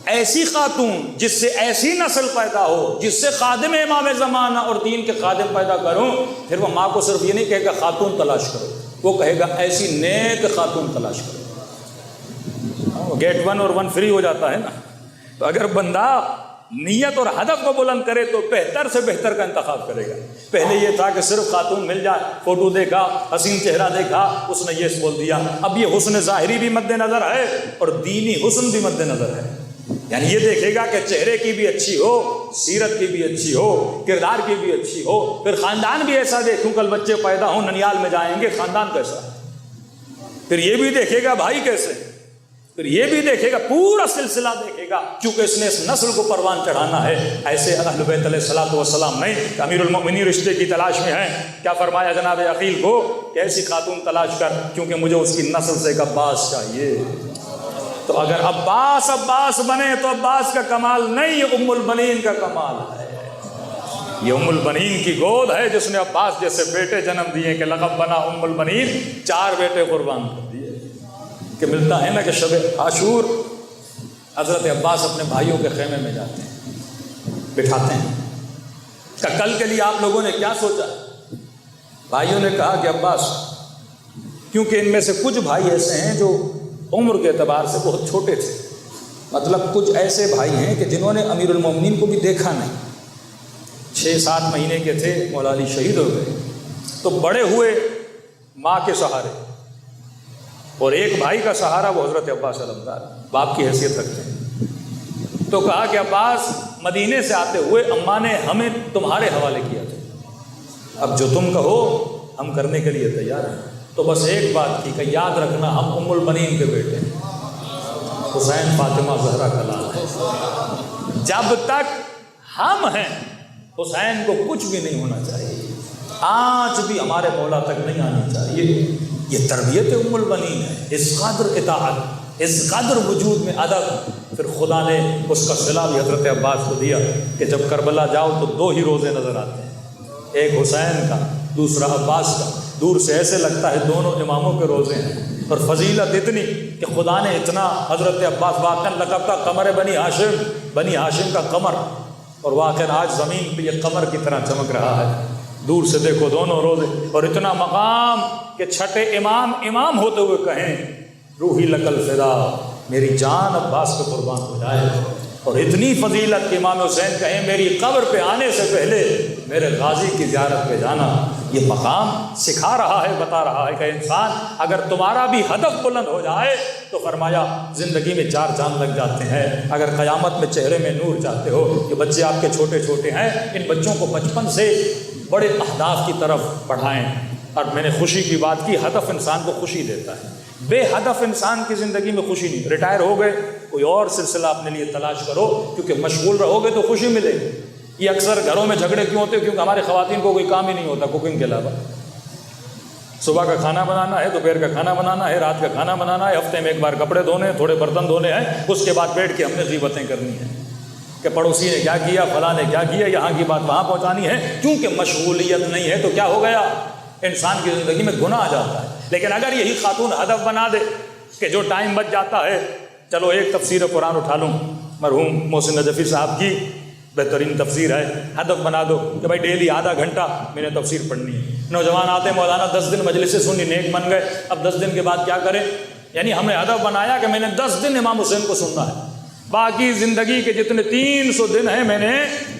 ایسی خاتون جس سے ایسی نسل پیدا ہو جس سے خادم امام زمانہ اور دین کے خادم پیدا کروں، پھر وہ ماں کو صرف یہ نہیں کہے گا خاتون تلاش کرو، وہ کہے گا ایسی نیک خاتون تلاش کرو۔ گیٹ 1 اور 1 فری ہو جاتا ہے نا۔ تو اگر بندہ نیت اور ہدف کو بلند کرے تو بہتر سے بہتر کا انتخاب کرے گا۔ پہلے یہ تھا کہ صرف خاتون مل جائے، فوٹو دیکھا، حسین چہرہ دیکھا، اس نے یہ بول دیا۔ اب یہ حسن ظاہری بھی مد نظر ہے اور دینی حسن بھی مد نظر ہے، یعنی یہ دیکھے گا کہ چہرے کی بھی اچھی ہو، سیرت کی بھی اچھی ہو، کردار کی بھی اچھی ہو، پھر خاندان بھی ایسا دیکھوں، کل بچے پیدا ہوں ننیال میں جائیں گے، خاندان کیسا ہے، پھر یہ بھی دیکھے گا بھائی کیسے، پھر یہ بھی دیکھے گا، پورا سلسلہ دیکھے گا، کیونکہ اس نے اس نسل کو پروان چڑھانا ہے۔ ایسے اہل بیت علیہ الصلوۃ والسلام نہیں کہ امیر المؤمنین رشتے کی تلاش میں ہیں۔ کیا فرمایا جناب عقیل کو کہ ایسی خاتون تلاش کر کیونکہ مجھے اس کی نسل سے ایک عباس چاہیے۔ تو اگر عباس بنے تو عباس کا کمال نہیں، یہ ام البنین کا کمال ہے۔ یہ ام البنین کی گود ہے جس نے عباس جیسے بیٹے جنم دیے کہ لقب بنا ام البنین، 4 بیٹے قربان کر دیے۔ کہ ملتا ہے نا کہ شب عاشور حضرت عباس اپنے بھائیوں کے خیمے میں جاتے ہیں، بٹھاتے ہیں کہ کل کے لیے آپ لوگوں نے کیا سوچا؟ بھائیوں نے کہا کہ عباس، کیونکہ ان میں سے کچھ بھائی ایسے ہیں جو عمر کے اعتبار سے بہت چھوٹے تھے، مطلب کچھ ایسے بھائی ہیں کہ جنہوں نے امیر المومنین کو بھی دیکھا نہیں، 6-7 مہینے کے تھے، مولا علی شہید ہو گئے، تو بڑے ہوئے ماں کے سہارے، اور ایک بھائی کا سہارا وہ حضرت عباس علمدار باپ کی حیثیت رکھتے ہیں۔ تو کہا کہ عباس، مدینے سے آتے ہوئے اماں نے ہمیں تمہارے حوالے کیا تھا، اب جو تم کہو ہم کرنے کے لیے تیار ہیں۔ تو بس ایک بات کی کہ یاد رکھنا ہم ام البنین کے بیٹے ہیں، حسین فاطمہ زہرا کا لال ہے، جب تک ہم ہیں حسین کو کچھ بھی نہیں ہونا چاہیے، آج بھی ہمارے مولا تک نہیں آنی چاہیے۔ یہ تربیت ام البنین ہے، اس قدر اطاعت، اس قدر وجود میں ادب۔ پھر خدا نے اس کا صلہ بھی حضرت عباس کو دیا کہ جب کربلا جاؤ تو 2 ہی روزے نظر آتے ہیں، ایک حسین کا دوسرا عباس کا، دور سے ایسے لگتا ہے دونوں اماموں کے روزے ہیں، اور فضیلت اتنی کہ خدا نے اتنا حضرت عباس واقعاً لقب کا قمر بنی ہاشم کا قمر، اور واقعاً آج زمین پہ یہ قمر کی طرح چمک رہا ہے، دور سے دیکھو دونوں روزے، اور اتنا مقام کہ چھٹے امام ہوتے ہوئے کہیں روحی لکل فدا، میری جان عباس پہ قربان ہو جائے، اور اتنی فضیلت کہ امام حسین کہیں میری قبر پہ آنے سے پہلے میرے غازی کی زیارت پہ جانا۔ یہ مقام سکھا رہا ہے، بتا رہا ہے کہ انسان اگر تمہارا بھی ہدف بلند ہو جائے تو فرمایا زندگی میں 4 چاند لگ جاتے ہیں۔ اگر قیامت میں چہرے میں نور چاہتے ہو، کہ بچے آپ کے چھوٹے چھوٹے ہیں، ان بچوں کو بچپن سے بڑے اہداف کی طرف پڑھائیں۔ اور میں نے خوشی کی بات کی، ہدف انسان کو خوشی دیتا ہے، بے ہدف انسان کی زندگی میں خوشی نہیں۔ ریٹائر ہو گئے، کوئی اور سلسلہ اپنے لیے تلاش کرو، کیونکہ مشغول رہو گے تو خوشی ملے گی۔ یہ اکثر گھروں میں جھگڑے کیوں ہوتے ہیں؟ کیونکہ ہماری خواتین کو کوئی کام ہی نہیں ہوتا کوکنگ کے علاوہ۔ صبح کا کھانا بنانا ہے، دوپہر کا کھانا بنانا ہے، رات کا کھانا بنانا ہے، ہفتے میں 1 بار کپڑے دھونے ہیں، تھوڑے برتن دھونے ہیں، اس کے بعد بیٹھ کے ہم نے غیبتیں کرنی ہیں کہ پڑوسی نے کیا کیا، فلاں نے کیا کیا، یہاں کی بات وہاں پہنچانی ہے۔ کیونکہ مشغولیت نہیں ہے تو کیا ہو گیا؟ انسان کی زندگی میں گناہ آ جاتا ہے۔ لیکن اگر یہی خاتون ہدف بنا دے کہ جو ٹائم بچ جاتا ہے، چلو ایک تفسیر قرآن اٹھا لوں، مرحوم محسن نجفی صاحب کی بہترین تفسیر ہے، ہدف بنا دو کہ بھائی ڈیلی آدھا گھنٹہ میں نے تفسیر پڑھنی ہے۔ نوجوان آتے ہیں مولانا 10 دن مجلس سے سنی، نیک بن گئے، اب 10 دن کے بعد کیا کریں؟ یعنی ہم نے ہدف بنایا کہ میں نے 10 دن امام حسین کو سننا ہے، باقی زندگی کے جتنے 300 دن ہیں میں نے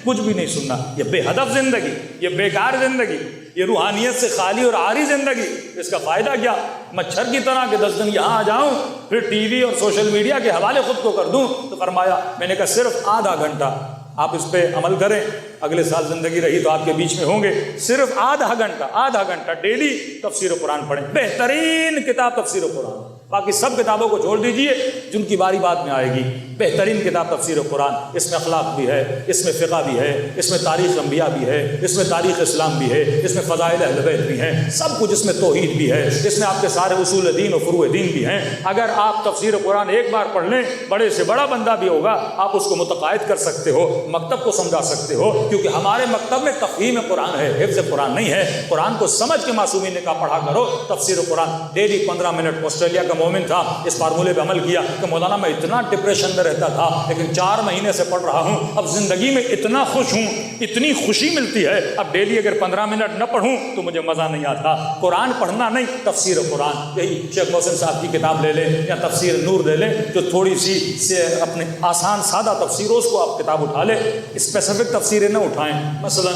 کچھ بھی نہیں سننا۔ یہ بے ہدف زندگی، یہ بیکار زندگی، یہ روحانیت سے خالی اور عاری زندگی، اس کا فائدہ کیا؟ مچھر کی طرح کہ 10 دن یہاں آ جاؤں، پھر ٹی وی اور سوشل میڈیا کے حوالے خود کو کر دوں۔ تو فرمایا میں نے کہا صرف آدھا گھنٹہ آپ اس پہ عمل کریں، اگلے سال زندگی رہی تو آپ کے بیچ میں ہوں گے، صرف آدھا گھنٹہ ڈیلی تفسیر قرآن پڑھیں۔ بہترین کتاب تفسیر قرآن، باقی سب کتابوں کو چھوڑ دیجئے جن کی باری بعد میں آئے گی۔ بہترین کتاب تفسیر قرآن، اس میں اخلاق بھی ہے، اس میں فقہ بھی ہے، اس میں تاریخ انبیاء بھی ہے، اس میں تاریخ اسلام بھی ہے، اس میں فضائل اہل بیت بھی ہیں، سب کچھ اس میں توحید بھی ہے، اس میں آپ کے سارے اصول دین اور فروع دین بھی ہیں۔ اگر آپ تفسیر قرآن ایک بار پڑھ لیں، بڑے سے بڑا بندہ بھی ہوگا آپ اس کو متقاعد کر سکتے ہو، مکتب کو سمجھا سکتے ہو، کیونکہ ہمارے مکتب میں تفہیم قرآن ہے، حفظ قرآن نہیں ہے۔ قرآن کو سمجھ کے معصومین نے کہا پڑھا کرو تفسیر قرآن ڈیلی 15 منٹ۔ آسٹریلیا کا مومن تھا، اس فارمولے پہ عمل کیا کہ مولانا میں اتنا ڈپریشن میں رہتا تھا لیکن 4 مہینے سے پڑھ رہا ہوں، اب زندگی میں اتنا خوش ہوں، اتنی خوشی ملتی ہے، اب ڈیلی اگر 15 منٹ نہ پڑھوں تو مجھے مزہ نہیں آتا۔ قرآن پڑھنا نہیں، تفسیر قرآن، یہی شیخ محسن صاحب کی کتاب لے لیں یا تفسیر نور لے لیں، جو تھوڑی سی سے اپنے آسان سادہ تفسیر، اس کو آپ کتاب اٹھا لیں، اسپیسیفک تفسیریں نہ اٹھائیں۔ مثلا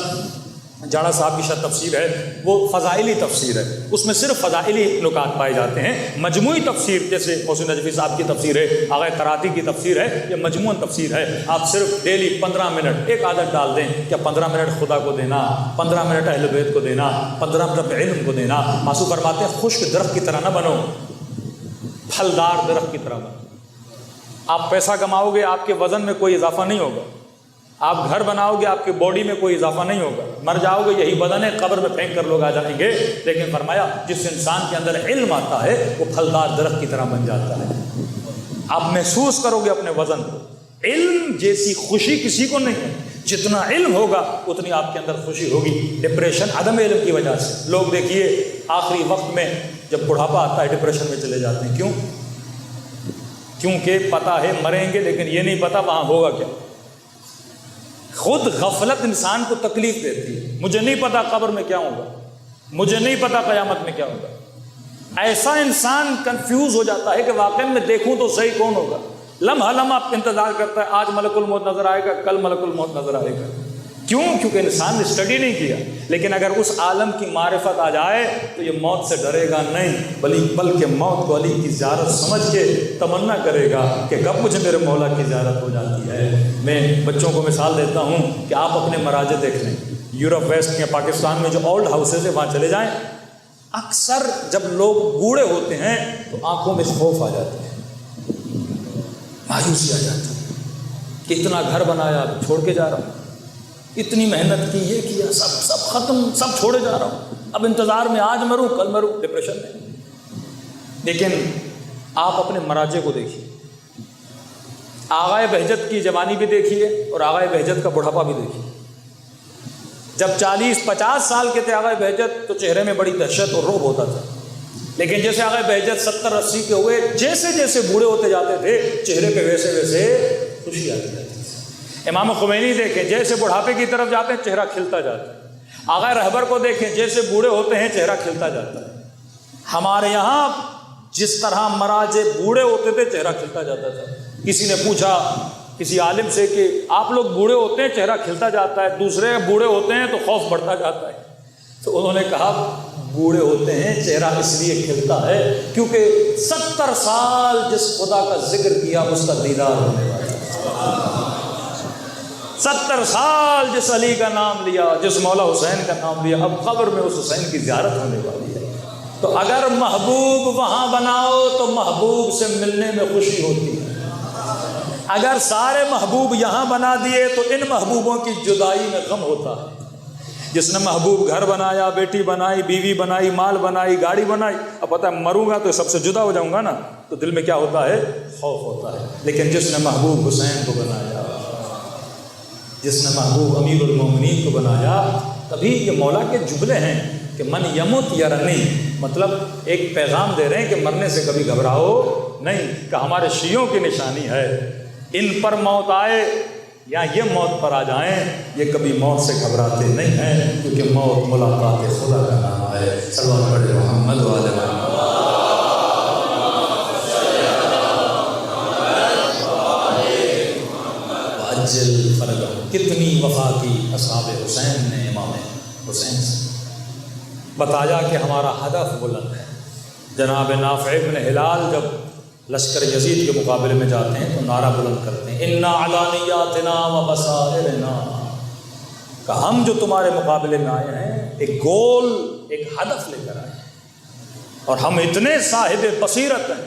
جاڑا صاحب کی شاید تفسیر ہے، وہ فضائلی تفسیر ہے، اس میں صرف فضائلی نکات پائے جاتے ہیں۔ مجموعی تفسیر جیسے محسن نجفی صاحب کی تفسیر ہے، آغا قراتی کی تفسیر ہے، یہ مجموعاً تفسیر ہے۔ آپ صرف ڈیلی 15 منٹ ایک عادت ڈال دیں کہ 15 منٹ خدا کو دینا، 15 منٹ اہل بیت کو دینا، 15 منٹ علم کو دینا۔ معصوم فرماتے ہیں خشک درخت کی طرح نہ بنو، پھلدار درخت کی طرح بنو۔ آپ پیسہ کماؤ گے، آپ کے وزن میں کوئی اضافہ نہیں ہوگا، آپ گھر بناؤ گے، آپ کی باڈی میں کوئی اضافہ نہیں ہوگا، مر جاؤ گے یہی بدن ہے، قبر میں پھینک کر لوگ آ جائیں گے۔ لیکن فرمایا جس انسان کے اندر علم آتا ہے وہ پھلدار درخت کی طرح بن جاتا ہے۔ آپ محسوس کرو گے اپنے وزن کو۔ علم جیسی خوشی کسی کو نہیں ہے، جتنا علم ہوگا اتنی آپ کے اندر خوشی ہوگی۔ ڈپریشن عدم علم کی وجہ سے، لوگ دیکھیے آخری وقت میں جب بڑھاپا آتا ہے ڈپریشن میں چلے جاتے ہیں۔ کیوں؟ کیونکہ پتہ ہے مریں گے لیکن یہ نہیں پتہ وہاں ہوگا کیا۔ خود غفلت انسان کو تکلیف دیتی ہے، مجھے نہیں پتا قبر میں کیا ہوگا، مجھے نہیں پتا قیامت میں کیا ہوگا۔ ایسا انسان کنفیوز ہو جاتا ہے کہ واقعی میں دیکھوں تو صحیح کون ہوگا۔ لمحہ لمحہ انتظار کرتا ہے، آج ملک الموت نظر آئے گا، کل ملک الموت نظر آئے گا۔ کیوں؟ کیونکہ انسان نے اسٹڈی نہیں کیا۔ لیکن اگر اس عالم کی معرفت آ جائے تو یہ موت سے ڈرے گا نہیں، بلکہ موت کو علی کی زیارت سمجھ کے تمنا کرے گا کہ کب مجھے میرے مولا کی زیارت ہو جاتی ہے۔ میں بچوں کو مثال دیتا ہوں کہ آپ اپنے مراجع دیکھ لیں، یورپ ویسٹ یا پاکستان میں جو اولڈ ہاؤسز ہیں وہاں چلے جائیں، اکثر جب لوگ بوڑھے ہوتے ہیں تو آنکھوں میں خوف آ جاتی ہے، مایوسی آ جاتی ہے کہ اتنا گھر بنایا چھوڑ کے جا رہا ہوں، اتنی محنت کی، یہ کیا، سب ختم، سب چھوڑے جا رہا ہوں، اب انتظار میں آج مروں کل مروں، ڈپریشن میں۔ لیکن آپ اپنے مراجع کو دیکھیے، آغائے بہجت کی جوانی بھی دیکھیے اور آغائے بہجت کا بڑھاپا بھی دیکھیے۔ جب 40-50 سال کے تھے آغا بہجت تو چہرے میں بڑی دہشت اور رعب ہوتا تھا، لیکن جیسے آغا بہجت 70-80 کے ہوئے، جیسے جیسے بوڑھے ہوتے جاتے تھے چہرے پہ ویسے ویسے خوشی آتی جاتی تھی۔ امام خمینی دیکھیں، جیسے بڑھاپے کی طرف جاتے ہیں چہرہ کھلتا جاتا ہے۔ آغا رہبر کو دیکھیں، جیسے بوڑھے ہوتے ہیں چہرہ کھلتا جاتا ہے۔ ہمارے یہاں جس طرح مراجے بوڑھے ہوتے تھے چہرہ کھلتا جاتا تھا۔ کسی نے پوچھا کسی عالم سے کہ آپ لوگ بوڑھے ہوتے ہیں چہرہ کھلتا جاتا ہے، دوسرے بوڑھے ہوتے ہیں تو خوف بڑھتا جاتا ہے، تو انہوں نے کہا بوڑھے ہوتے ہیں چہرہ اس لیے کھلتا ہے کیونکہ 70 سال جس خدا کا ذکر کیا اس کا دیدار ہونے والا ہے۔ 70 سال جس علی کا نام لیا، جس مولا حسین کا نام لیا، اب قبر میں اس حسین کی زیارت ہونے والی ہے۔ تو اگر محبوب وہاں بناؤ تو محبوب سے ملنے میں خوشی ہوتی ہے، اگر سارے محبوب یہاں بنا دیے تو ان محبوبوں کی جدائی میں غم ہوتا ہے۔ جس نے محبوب گھر بنایا، بیٹی بنائی، بیوی بنائی، مال بنائی، گاڑی بنائی، اب پتہ ہے مروں گا تو سب سے جدا ہو جاؤں گا نا، تو دل میں کیا ہوتا ہے؟ خوف ہوتا ہے۔ لیکن جس نے محبوب حسین کو بنایا، جس نے محبوب امیر المومنین کو بنایا، تبھی یہ مولا کے جملے ہیں کہ من یمت یرنی، مطلب ایک پیغام دے رہے ہیں کہ مرنے سے کبھی گھبراؤ نہیں، کہ ہمارے شیعوں کی نشانی ہے، ان پر موت آئے یا یہ موت پر آ جائیں، یہ کبھی موت سے گھبراتے نہیں ہیں، کیونکہ موت ملاقات خدا کا نام ہے۔ صلی اللہ علیہ محمد وعلیہ محمد۔ واجل فرغ، کتنی وفا کی اصحاب حسین نے امام حسین سے، بتایا کہ ہمارا ہدف بلند ہے۔ جناب نافع بن ہلال جب لشکر یزید کے مقابلے میں جاتے ہیں تو نعرہ بلند کرتے ہیں، انا علانیاتنا و بصائرنا، کہ ہم جو تمہارے مقابلے میں آئے ہیں ایک گول، ایک ہدف لے کر آئے ہیں، اور ہم اتنے صاحب بصیرت ہیں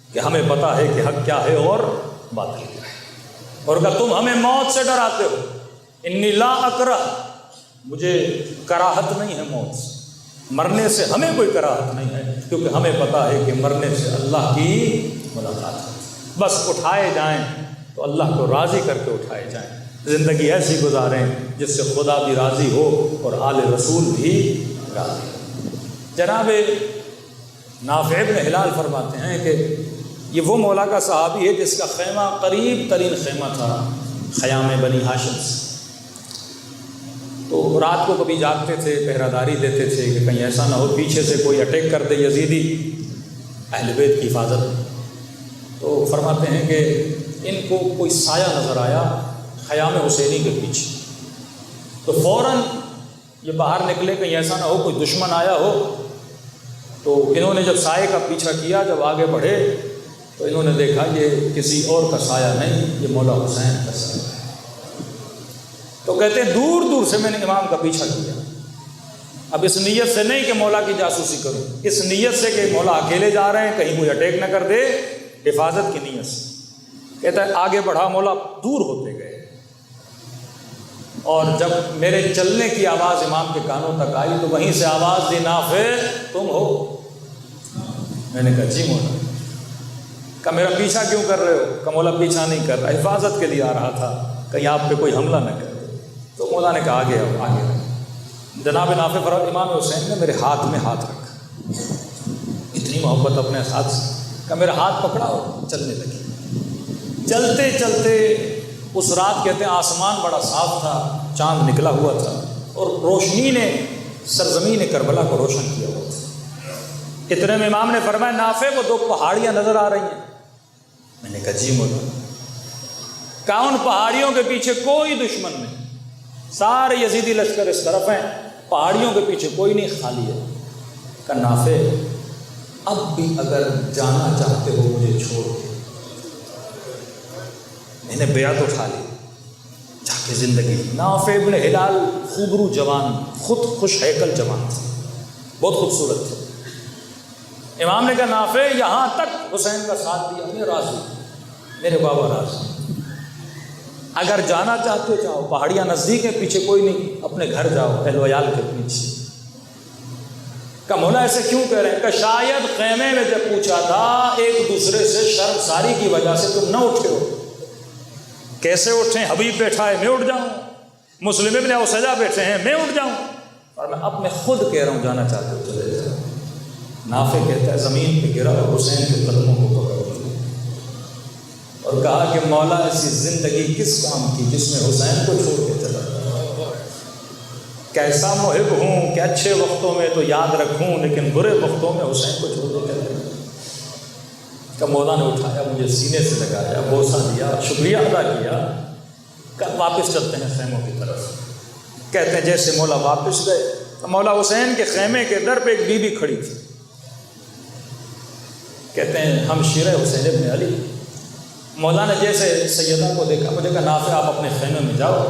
کہ ہمیں پتہ ہے کہ حق کیا ہے اور باطل کیا ہے، اور کہ تم ہمیں موت سے ڈراتے ہو، انی لا اکرہ، مجھے کراہت نہیں ہے موت سے، مرنے سے ہمیں کوئی کراہت نہیں ہے، کیونکہ ہمیں پتہ ہے کہ مرنے سے اللہ کی ملاقات ہے، بس اٹھائے جائیں تو اللہ کو راضی کر کے اٹھائے جائیں، زندگی ایسی گزاریں جس سے خدا بھی راضی ہو اور آل رسول بھی راضی ہو۔ جناب نافع بن ہلال فرماتے ہیں کہ یہ وہ مولا کا صحابی ہے جس کا خیمہ قریب ترین خیمہ تھا خیام بنی ہاشم سے، تو رات کو کبھی جاگتے تھے، پہرہ داری دیتے تھے کہ کہیں ایسا نہ ہو پیچھے سے کوئی اٹیک کر دے یزیدی اہل بیت کی حفاظت۔ تو فرماتے ہیں کہ ان کو کوئی سایہ نظر آیا خیام حسینی کے پیچھے، تو فوراً یہ باہر نکلے کہیں ایسا نہ ہو کوئی دشمن آیا ہو، تو انہوں نے جب سائے کا پیچھا کیا، جب آگے بڑھے تو انہوں نے دیکھا یہ کسی اور کا سایہ نہیں، یہ مولا حسین کا سایہ ہے۔ تو کہتے ہیں دور دور سے میں نے امام کا پیچھا کیا، اب اس نیت سے نہیں کہ مولا کی جاسوسی کروں، اس نیت سے کہ مولا اکیلے جا رہے ہیں کہیں کوئی اٹیک نہ کر دے، حفاظت کی نیت سے۔ کہتا ہے آگے بڑھا، مولا دور ہوتے گئے، اور جب میرے چلنے کی آواز امام کے کانوں تک آئی تو وہیں سے آواز دی، نافع تم ہو؟ میں نے کہا جی مولا۔ کہا میرا پیچھا کیوں کر رہے ہو؟ کہا مولا پیچھا نہیں کر رہا، حفاظت کے لیے آ رہا تھا کہیں آپ پہ کوئی حملہ نہ کرے۔ تو مولا نے کہا آگے آؤ، آگے آؤ۔ جناب نافع فرماتے امام حسین نے میرے ہاتھ میں ہاتھ رکھا، اتنی محبت اپنے ہاتھ سے، کہا میرا ہاتھ پکڑا اور چلنے لگے۔ چلتے چلتے اس رات کہتے ہیں آسمان بڑا صاف تھا، چاند نکلا ہوا تھا، اور روشنی نے سرزمین کربلا کو روشن کیا ہوا تھا۔ اتنے میں امام نے فرمایا نافع وہ دو پہاڑیاں نظر آ رہی ہیں؟ میں نے کہا جی مولا۔ کہا ان پہاڑیوں کے پیچھے کوئی دشمن نہیں، سارے یزیدی لشکر اس طرف ہیں، پہاڑیوں کے پیچھے کوئی نہیں، خالی ہے۔ کہا نافع اب بھی اگر جانا چاہتے ہو مجھے چھوڑ کے، میں نے بیعت اٹھا لی، جا کے زندگی۔ نافع بن ہلال خوبرو جوان، خود خوش ہیکل جوان تھے، بہت خوبصورت تھے۔ امام نے کہا نافع یہاں تک حسین کا ساتھ دیا، میں راضی، میرے بابا راضی، اگر جانا چاہتے ہو جاؤ، پہاڑیاں نزدیک ہیں، پیچھے کوئی نہیں، اپنے گھر جاؤ اہل ویال کے پیچھے۔ کہ مولا ایسے کیوں کہہ رہے ہیں؟ کہ شاید خیمے میں جب پوچھا تھا ایک دوسرے سے شرمساری کی وجہ سے تم نہ اٹھے ہو، کیسے اٹھیں؟ حبیب بیٹھا ہے میں اٹھ جاؤں؟ مسلم ابن اوسجہ بیٹھے ہیں، میں اٹھ جاؤں؟ اور میں اب میں خود کہہ رہا ہوں جانا چاہتے ہو چلے جاؤ۔ نافع کہتا ہے زمین پہ گرا اور حسین کے قدموں کو پکڑ لیا اور کہا کہ مولا ایسی زندگی کس کام کی جس میں حسین کو چھوڑ کے چلا جاؤ؟ کیسا محب ہوں کہ اچھے وقتوں میں تو یاد رکھوں لیکن برے وقتوں میں حسین کو چھوڑ کے چلا جاؤں۔ کہ مولا نے اٹھایا، مجھے سینے سے لگایا، بوسہ دیا، شکریہ ادا کیا، کہ واپس چلتے ہیں خیموں کی طرف۔ کہتے ہیں جیسے مولا واپس گئے تو مولا حسین کے خیمے کے در پہ ایک بی بی کھڑی تھی۔ کہتے ہیں ہم شیرہ حسین ابن علی، مولا نے جیسے سیدہ کو دیکھا، مجھے کہا نافع آپ اپنے خیمے میں جاؤ،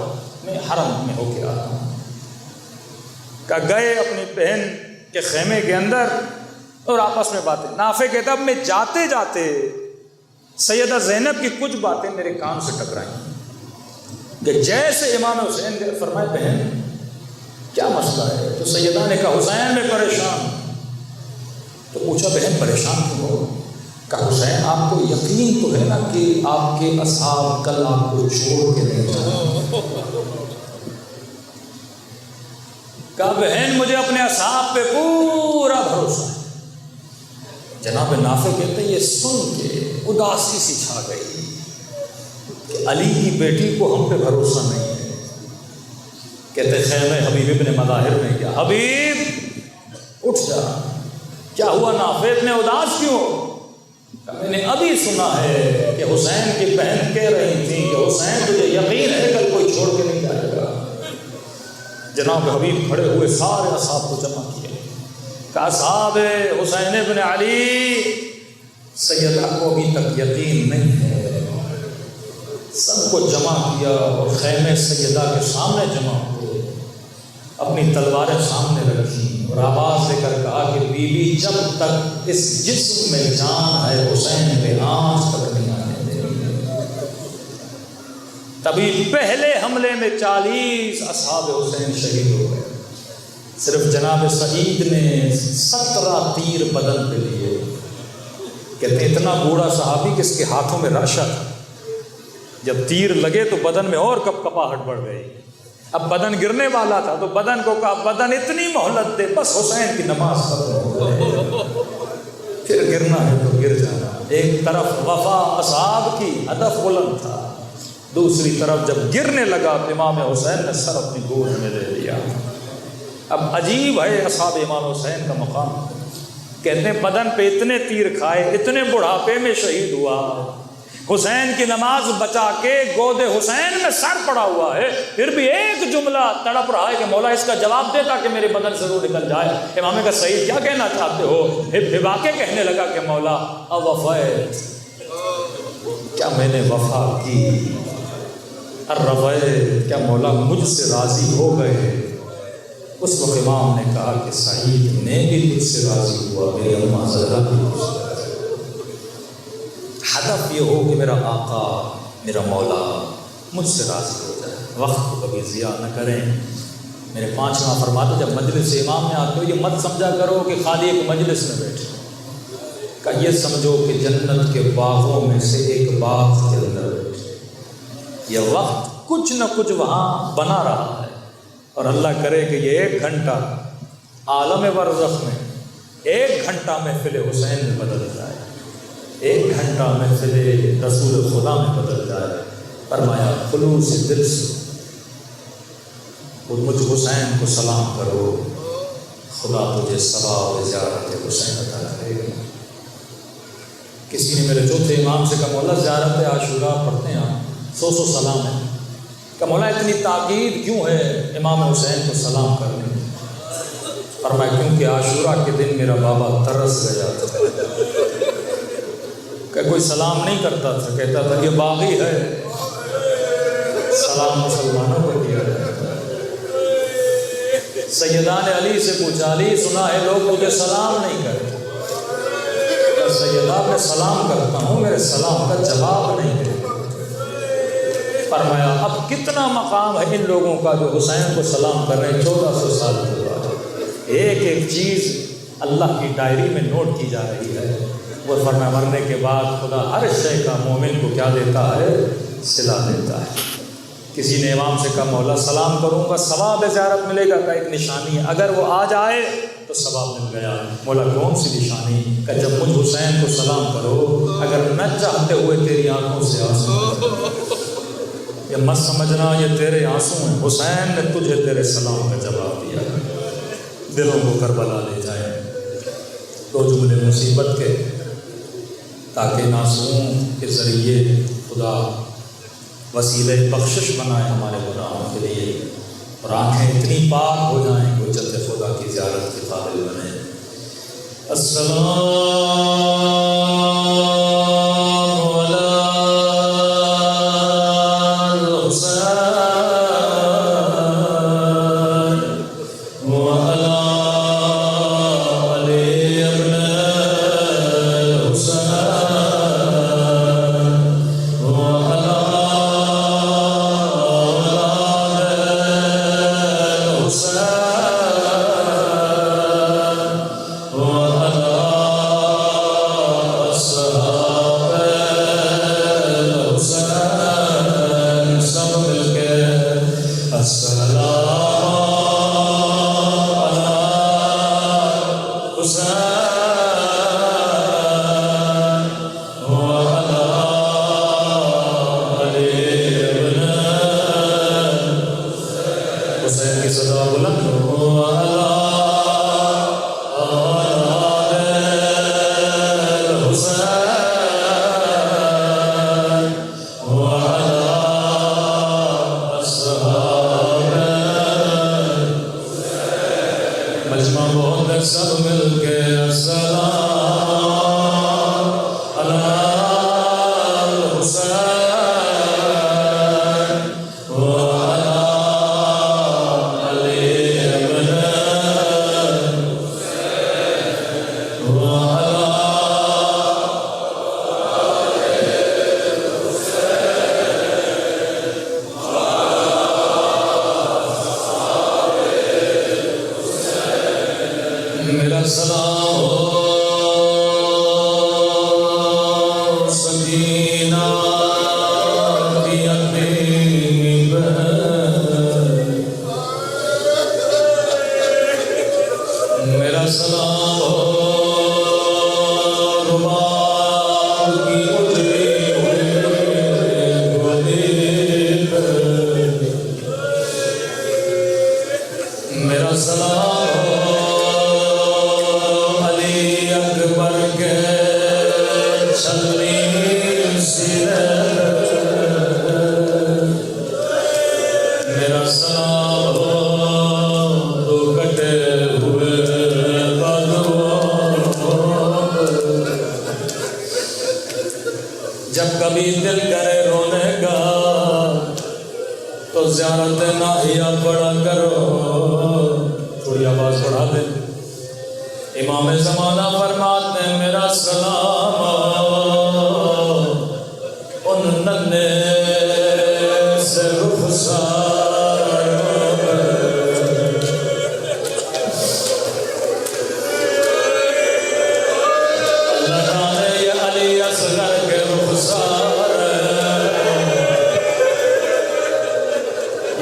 میں حرم میں ہو کے آتا ہوں۔ کہ گئے اپنی بہن کے خیمے کے اندر اور آپس میں باتیں۔ نافع کہتا اب میں جاتے جاتے سیدہ زینب کی کچھ باتیں میرے کان سے ٹکرائیں کہ جیسے امام حسین نے فرمائے بہن کیا مسئلہ ہے؟ تو سیدہ نے کہا حسین میں پریشان۔ تو پوچھا بہن پریشان کیوں ہو؟ کہا حسین آپ کو یقین تو ہے نا کہ آپ کے اصحاب کل آپ کو چھوڑ کے نہیں جائیں؟ کہا بہن مجھے اپنے اصحاب پہ پورا بھروسہ ہے۔ جناب نافع کہتے ہیں یہ سن کے اداسی سی چھا گئی کہ علی کی بیٹی کو ہم پہ بھروسہ نہیں ہے۔ کہتے خیمہ حبیب ابن مظاہر میں کیا حبیب اٹھ جا، کیا ہوا نافع اتنے اداس کیوں؟ میں نے ابھی سنا ہے کہ حسین کی بہن کہہ رہی تھی کہ حسین تجھے یقین ہے کل کوئی چھوڑ کے نہیں جائے گا۔ جناب حبیب کھڑے ہوئے سارے اصحاب کو جمع کیا، کہا صاحب حسین ابن علی سیدہ کو ابھی تک یقین نہیں ہے۔ سب کو جمع کیا اور خیمے سیدہ کے سامنے جمع ہوئے، اپنی تلواریں سامنے رکھی اور آواز دے کر کہا کہ بیوی جب تک اس جسم میں جان ہے حسین پہ آنچ تک نہیں آنے دے۔ تبھی پہلے حملے میں 40 اصحاب حسین شہید ہو گئے، صرف جناب سعید نے 17 تیر بدن پہ لیے۔ کہتے ہیں اتنا بوڑھا صحابی کہ اس کے ہاتھوں میں راشا تھا، جب تیر لگے تو بدن میں اور کپ کپاہٹ بڑھ گئی۔ اب بدن گرنے والا تھا تو بدن کو کہا بدن اتنی مہلت دے بس حسین کی نماز ختم ہو جائے، پھر گرنا ہے تو گر جانا۔ ایک طرف وفا اصحاب کی ہدف بلند تھا، دوسری طرف جب گرنے لگا تو امام حسین نے سر اپنی گود میں لے لیا۔ اب عجیب ہے اصحاب امام حسین کا مقام۔ کہتے ہیں بدن پہ اتنے تیر کھائے، اتنے بڑھاپے میں شہید ہوا، حسین کی نماز بچا کے گود حسین میں سر پڑا ہوا ہے، پھر بھی ایک جملہ تڑپ رہا ہے کہ مولا اس کا جواب دے تاکہ میرے بدن سے روح نکل جائے۔ امام کا سعید کیا کہنا چاہتے ہو؟ واقع کہنے لگا کہ مولا اوفیت، کیا میں نے وفا کی؟ الرفیت، کیا مولا مجھ سے راضی ہو گئے؟ اس وقت امام نے کہا کہ سعید نے بھی تجھ سے راضی ہوا، میری اماں زہرا بھی تجھ سے راضی ہوا۔ ہدف یہ ہو کہ میرا آقا میرا مولا مجھ سے راضی ہو جائے، وقت کو کبھی ضیاع نہ کریں۔ میرے 5واں فرماتے جب مجلس امام میں آتے ہو یہ مت سمجھا کرو کہ خالی ایک مجلس میں بیٹھے، کہ یہ سمجھو کہ جنت کے باغوں میں سے ایک باغ کے اندر بیٹھے۔ یہ وقت کچھ نہ کچھ وہاں بنا رہا ہے، اور اللہ کرے کہ یہ 1 گھنٹہ عالم برزخ میں 1 گھنٹہ محفل حسین میں بدل جائے، 1 گھنٹہ محفل رسول خدا میں بدل جائے۔ فرمایا خلوص دل سے مجھ حسین کو سلام کرو، خدا تجھے ثواب زیارت حسین عطا کرے گا۔ کسی نے میرے چوتھے امام سے کہا مولا زیارت عاشورہ پڑھتے ہیں 100 سلام ہے، کہ مولا اتنی تاکید کیوں ہے امام حسین کو سلام کرنے؟ فرمایا کیونکہ عاشورہ کے دن میرا بابا ترس گیا تھا، کہ کوئی سلام نہیں کرتا تھا، کہتا تھا یہ باغی ہے، سلام مسلمانوں کو کیا جاتا ہے۔ سیدان علی سے پوچھا علی سنا ہے لوگ مجھے سلام نہیں کرتے، کہ سیدہ میں سلام کرتا ہوں، میرے سلام کا جواب نہیں دیتے۔ فرمایا اب کتنا مقام ہے ان لوگوں کا جو حسین کو سلام کر رہے ہیں 1400 سال کے بعد۔ ایک ایک چیز اللہ کی ڈائری میں نوٹ کی جا رہی ہے۔ وہ فرمایا مرنے کے بعد خدا ہر شے کا مومن کو کیا دیتا ہے؟ صلہ دیتا ہے۔ کسی نے امام سے کہا مولا سلام کروں گا ثواب زیارت ملے گا؟ کا ایک نشانی ہے، اگر وہ آ جائے تو ثواب مل گیا۔ مولا کون سی نشانی؟ کہ جب مجھ حسین کو سلام کرو، اگر نہ چاہتے ہوئے تیری آنکھوں سے آنسو، یہ مت سمجھنا یہ تیرے آنسو ہیں، حسین نے تجھے تیرے سلام کا جواب دیا۔ دلوں کو کربلا لے جائیں دو جملے مصیبت کے، تاکہ معصوم کے ذریعے خدا وسیلہ بخشش بنائے ہمارے گناہوں کے لیے، اور آنکھیں اتنی پاک ہو جائیں کہ حجت خدا کی زیارت کے قابل بنے۔ سب مل کے میرا سلام سکینہ کی اپنی بہن، میرا سلام رباب کی اجڑی ہوئی بہن، میرا سلام میرا سلام دو کٹے ہوئے بالوں، جب کبھی دل کرے رونے کا تو زیارت ناہیہ پڑھا کرو۔ تھوڑی آواز بڑھا دیں۔ امام زمانہ فرماتے ہیں میرا سلام ان ننے سے رخسار، اللہ جانے یہ علی اصغر کے رخسار،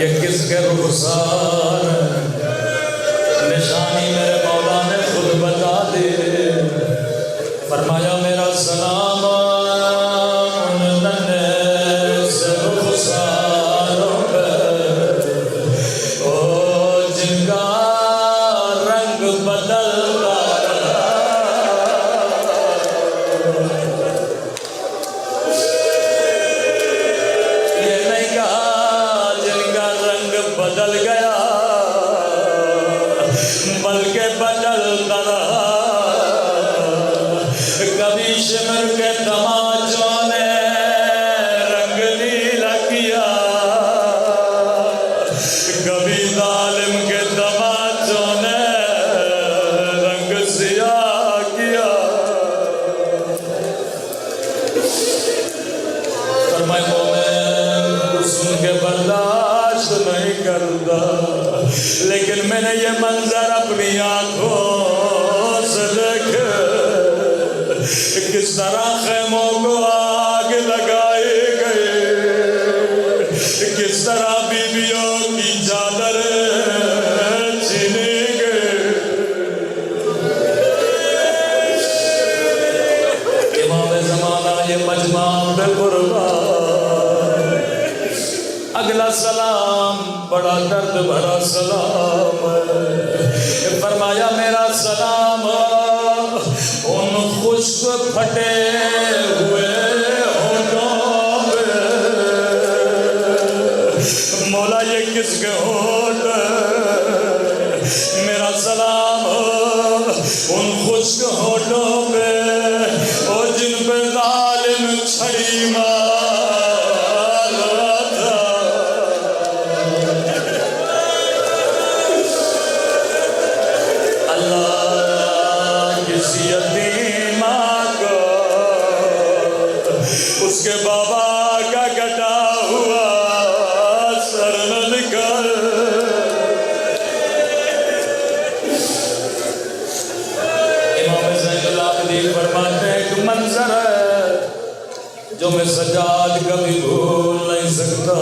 یہ کس کے رخسار؟ نشانی میرے مولا نے خود بتا دی، فرمایا میرا سلام ان ننے سے رخساروں پہ، او جن کا رنگ بدلتا، یہ نہیں کہا جن کا رنگ بدل گیا، بلکہ بدلتا رہا۔ کبھی شمر کے تماچوں نے رنگ نیلا کیا، کبھی ظالم کے تماچوں نے رنگ سیاہ کیا۔ فرمائے مومن سن کے برداشت نہیں کرتا، لیکن میں نے یہ منظر اپنی آنکھوں سے دیکھے، کس طرح خیموں کو آگ لگائی گئی، کس طرح اگلا سلام بڑا درد بھرا سلام ہے۔ فرمایا میرا سلام ان خشک پھٹے ہوئے ہونٹوں پہ، مولا یہ کس کے ہونٹ؟ میرا سلام ان خشک ہونٹوں پہ اور جن پہ ظالم چھڑی مارا تھا۔ اللہ کسی یتیمہ کو اس کے بابا کا کٹا ہوا سر نہ دکھائے۔ امام زین العابدین فرماتے ہیں ایک منظر ہے جو میں سجاد کبھی بھول نہیں سکتا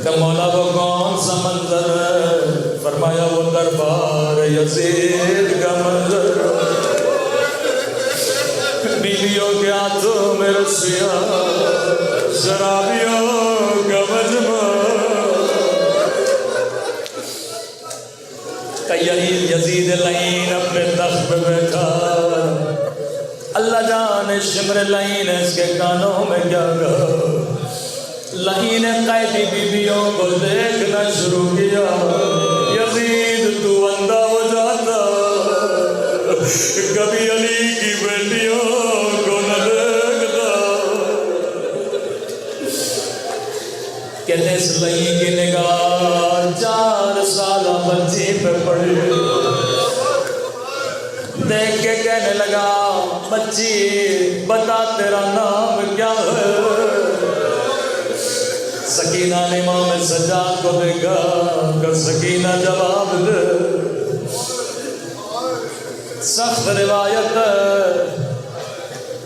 کہ مولا وہ کون سا منظر ہے؟ فرمایا وہ دربار یزید کا منظر، بیویوں کے ہاتھوں میں رسیاں، شرابیوں کا مجمع، یزید لعین اپنے تخت پہ بیٹھا، اللہ جانے شمر لعین اس کے کانوں میں کیا کہا۔ لعین قیدی بیویوں کو دیکھنا شروع کیا، یزید تو اندھا ہو جاتا، کبھی علی کی بیٹیوں کو نہ دیکھتا۔ کہتے اس لعین کی نگاہ 4 سالہ بچی پہ پڑی، دیکھ کے کہنے لگا بچی بتا تیرا نام کیا ہے؟ سکینہ نے امام سجاد کو دیکھا کہ سکینہ جواب دے، سخت روایت ہے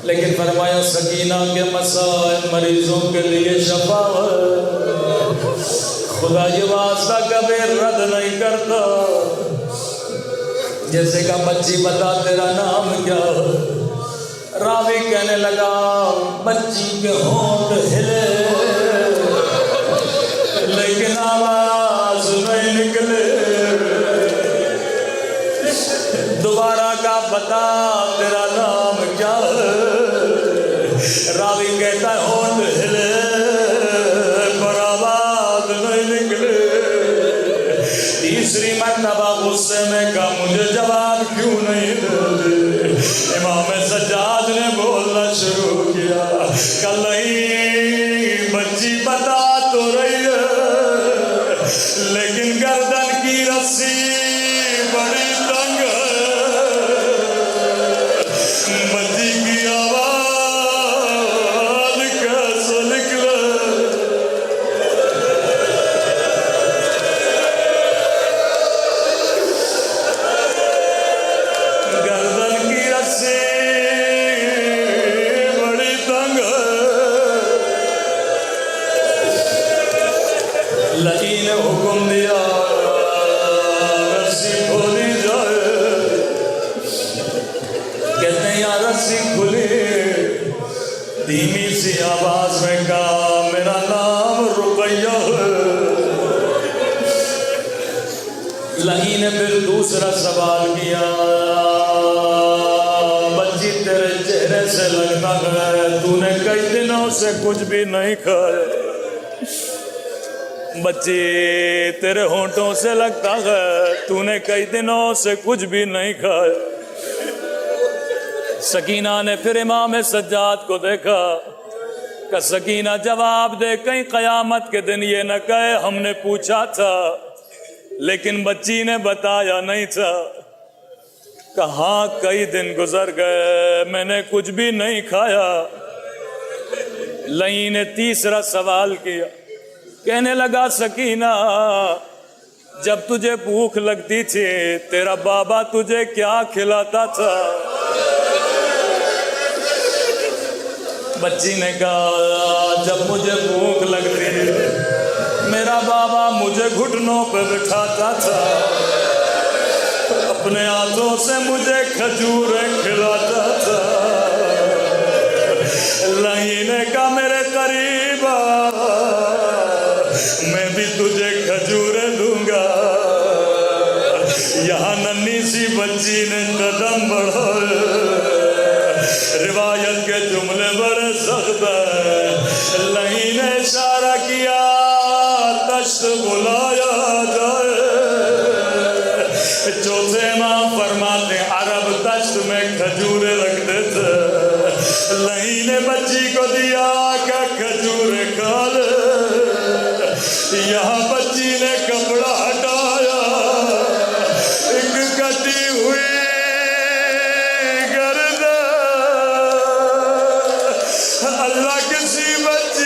لیکن فرمایا سکینہ کے مسائل مریضوں کے لیے شفا ہے، خدا یہ واسطہ کبھی رد نہیں کرتا۔ جیسے کہ بچی بتا تیرا نام کیا ہے؟ راوی کہنے لگا بچی کے ہونٹ ہلے لیکن آواز نہیں نکلے۔ دوبارہ کا بتا تیرا نام کیا ہے؟ راوی کہتا ہے ہونٹ ہلے پر آواز نہیں نکلے۔ تیسری مرتبہ غصے میں کہا مجھے جواب کیوں نہیں دے؟ امام سجاد نے بولنا شروع کیا کہ نہیں بچی بتا تو رہی ہے لیکن گردن کی رسی بڑی تنگ ہے، بچی کی آواز کیسے نکلے؟ گردن کی رسی بڑی تنگ ہے۔ لعین نے حکم دیا رسی کھولی جائے، کہتے ہیں یا رسی کھلی، دھیمی سی آواز میں کہا میرا نام رقیہ ہے۔ لعین نے پھر دوسرا سوال کیا بچی تیرے چہرے سے لگتا ہے تو نے کئی دنوں سے کچھ بھی نہیں کھایا، بچی تیرے ہونٹوں سے لگتا ہے تو نے کئی دنوں سے کچھ بھی نہیں کھایا۔ سکینہ نے پھر امام سجاد کو دیکھا کہ سکینہ جواب دے، کہیں قیامت کے دن یہ نہ کہے ہم نے پوچھا تھا لیکن بچی نے بتایا نہیں تھا، کہ ہاں کئی دن گزر گئے میں نے کچھ بھی نہیں کھایا۔ لعین نے تیسرا سوال کیا، کہنے لگا سکینہ جب تجھے بھوک لگتی تھی تیرا بابا تجھے کیا کھلاتا تھا؟ بچی نے کہا جب مجھے بھوک لگتی میرا بابا مجھے گھٹنوں پہ بٹھاتا تھا، اپنے ہاتھوں سے مجھے کھجوریں کھلاتا تھا، بچی نے قدم بڑھائے. روایت کے جملے بڑے سخت ہیں. لہی نے اشارہ کیا تشت بلایا جائے. چوتھے امام فرماتے عرب تشت میں کھجورے رکھتے تھے. لہی نے بچی کو دیا کہ کھجورے کھا لے. یہاں بچی نے کپڑا ہٹایا, ایک کٹی ہوئی گردن. اللہ کسی بچی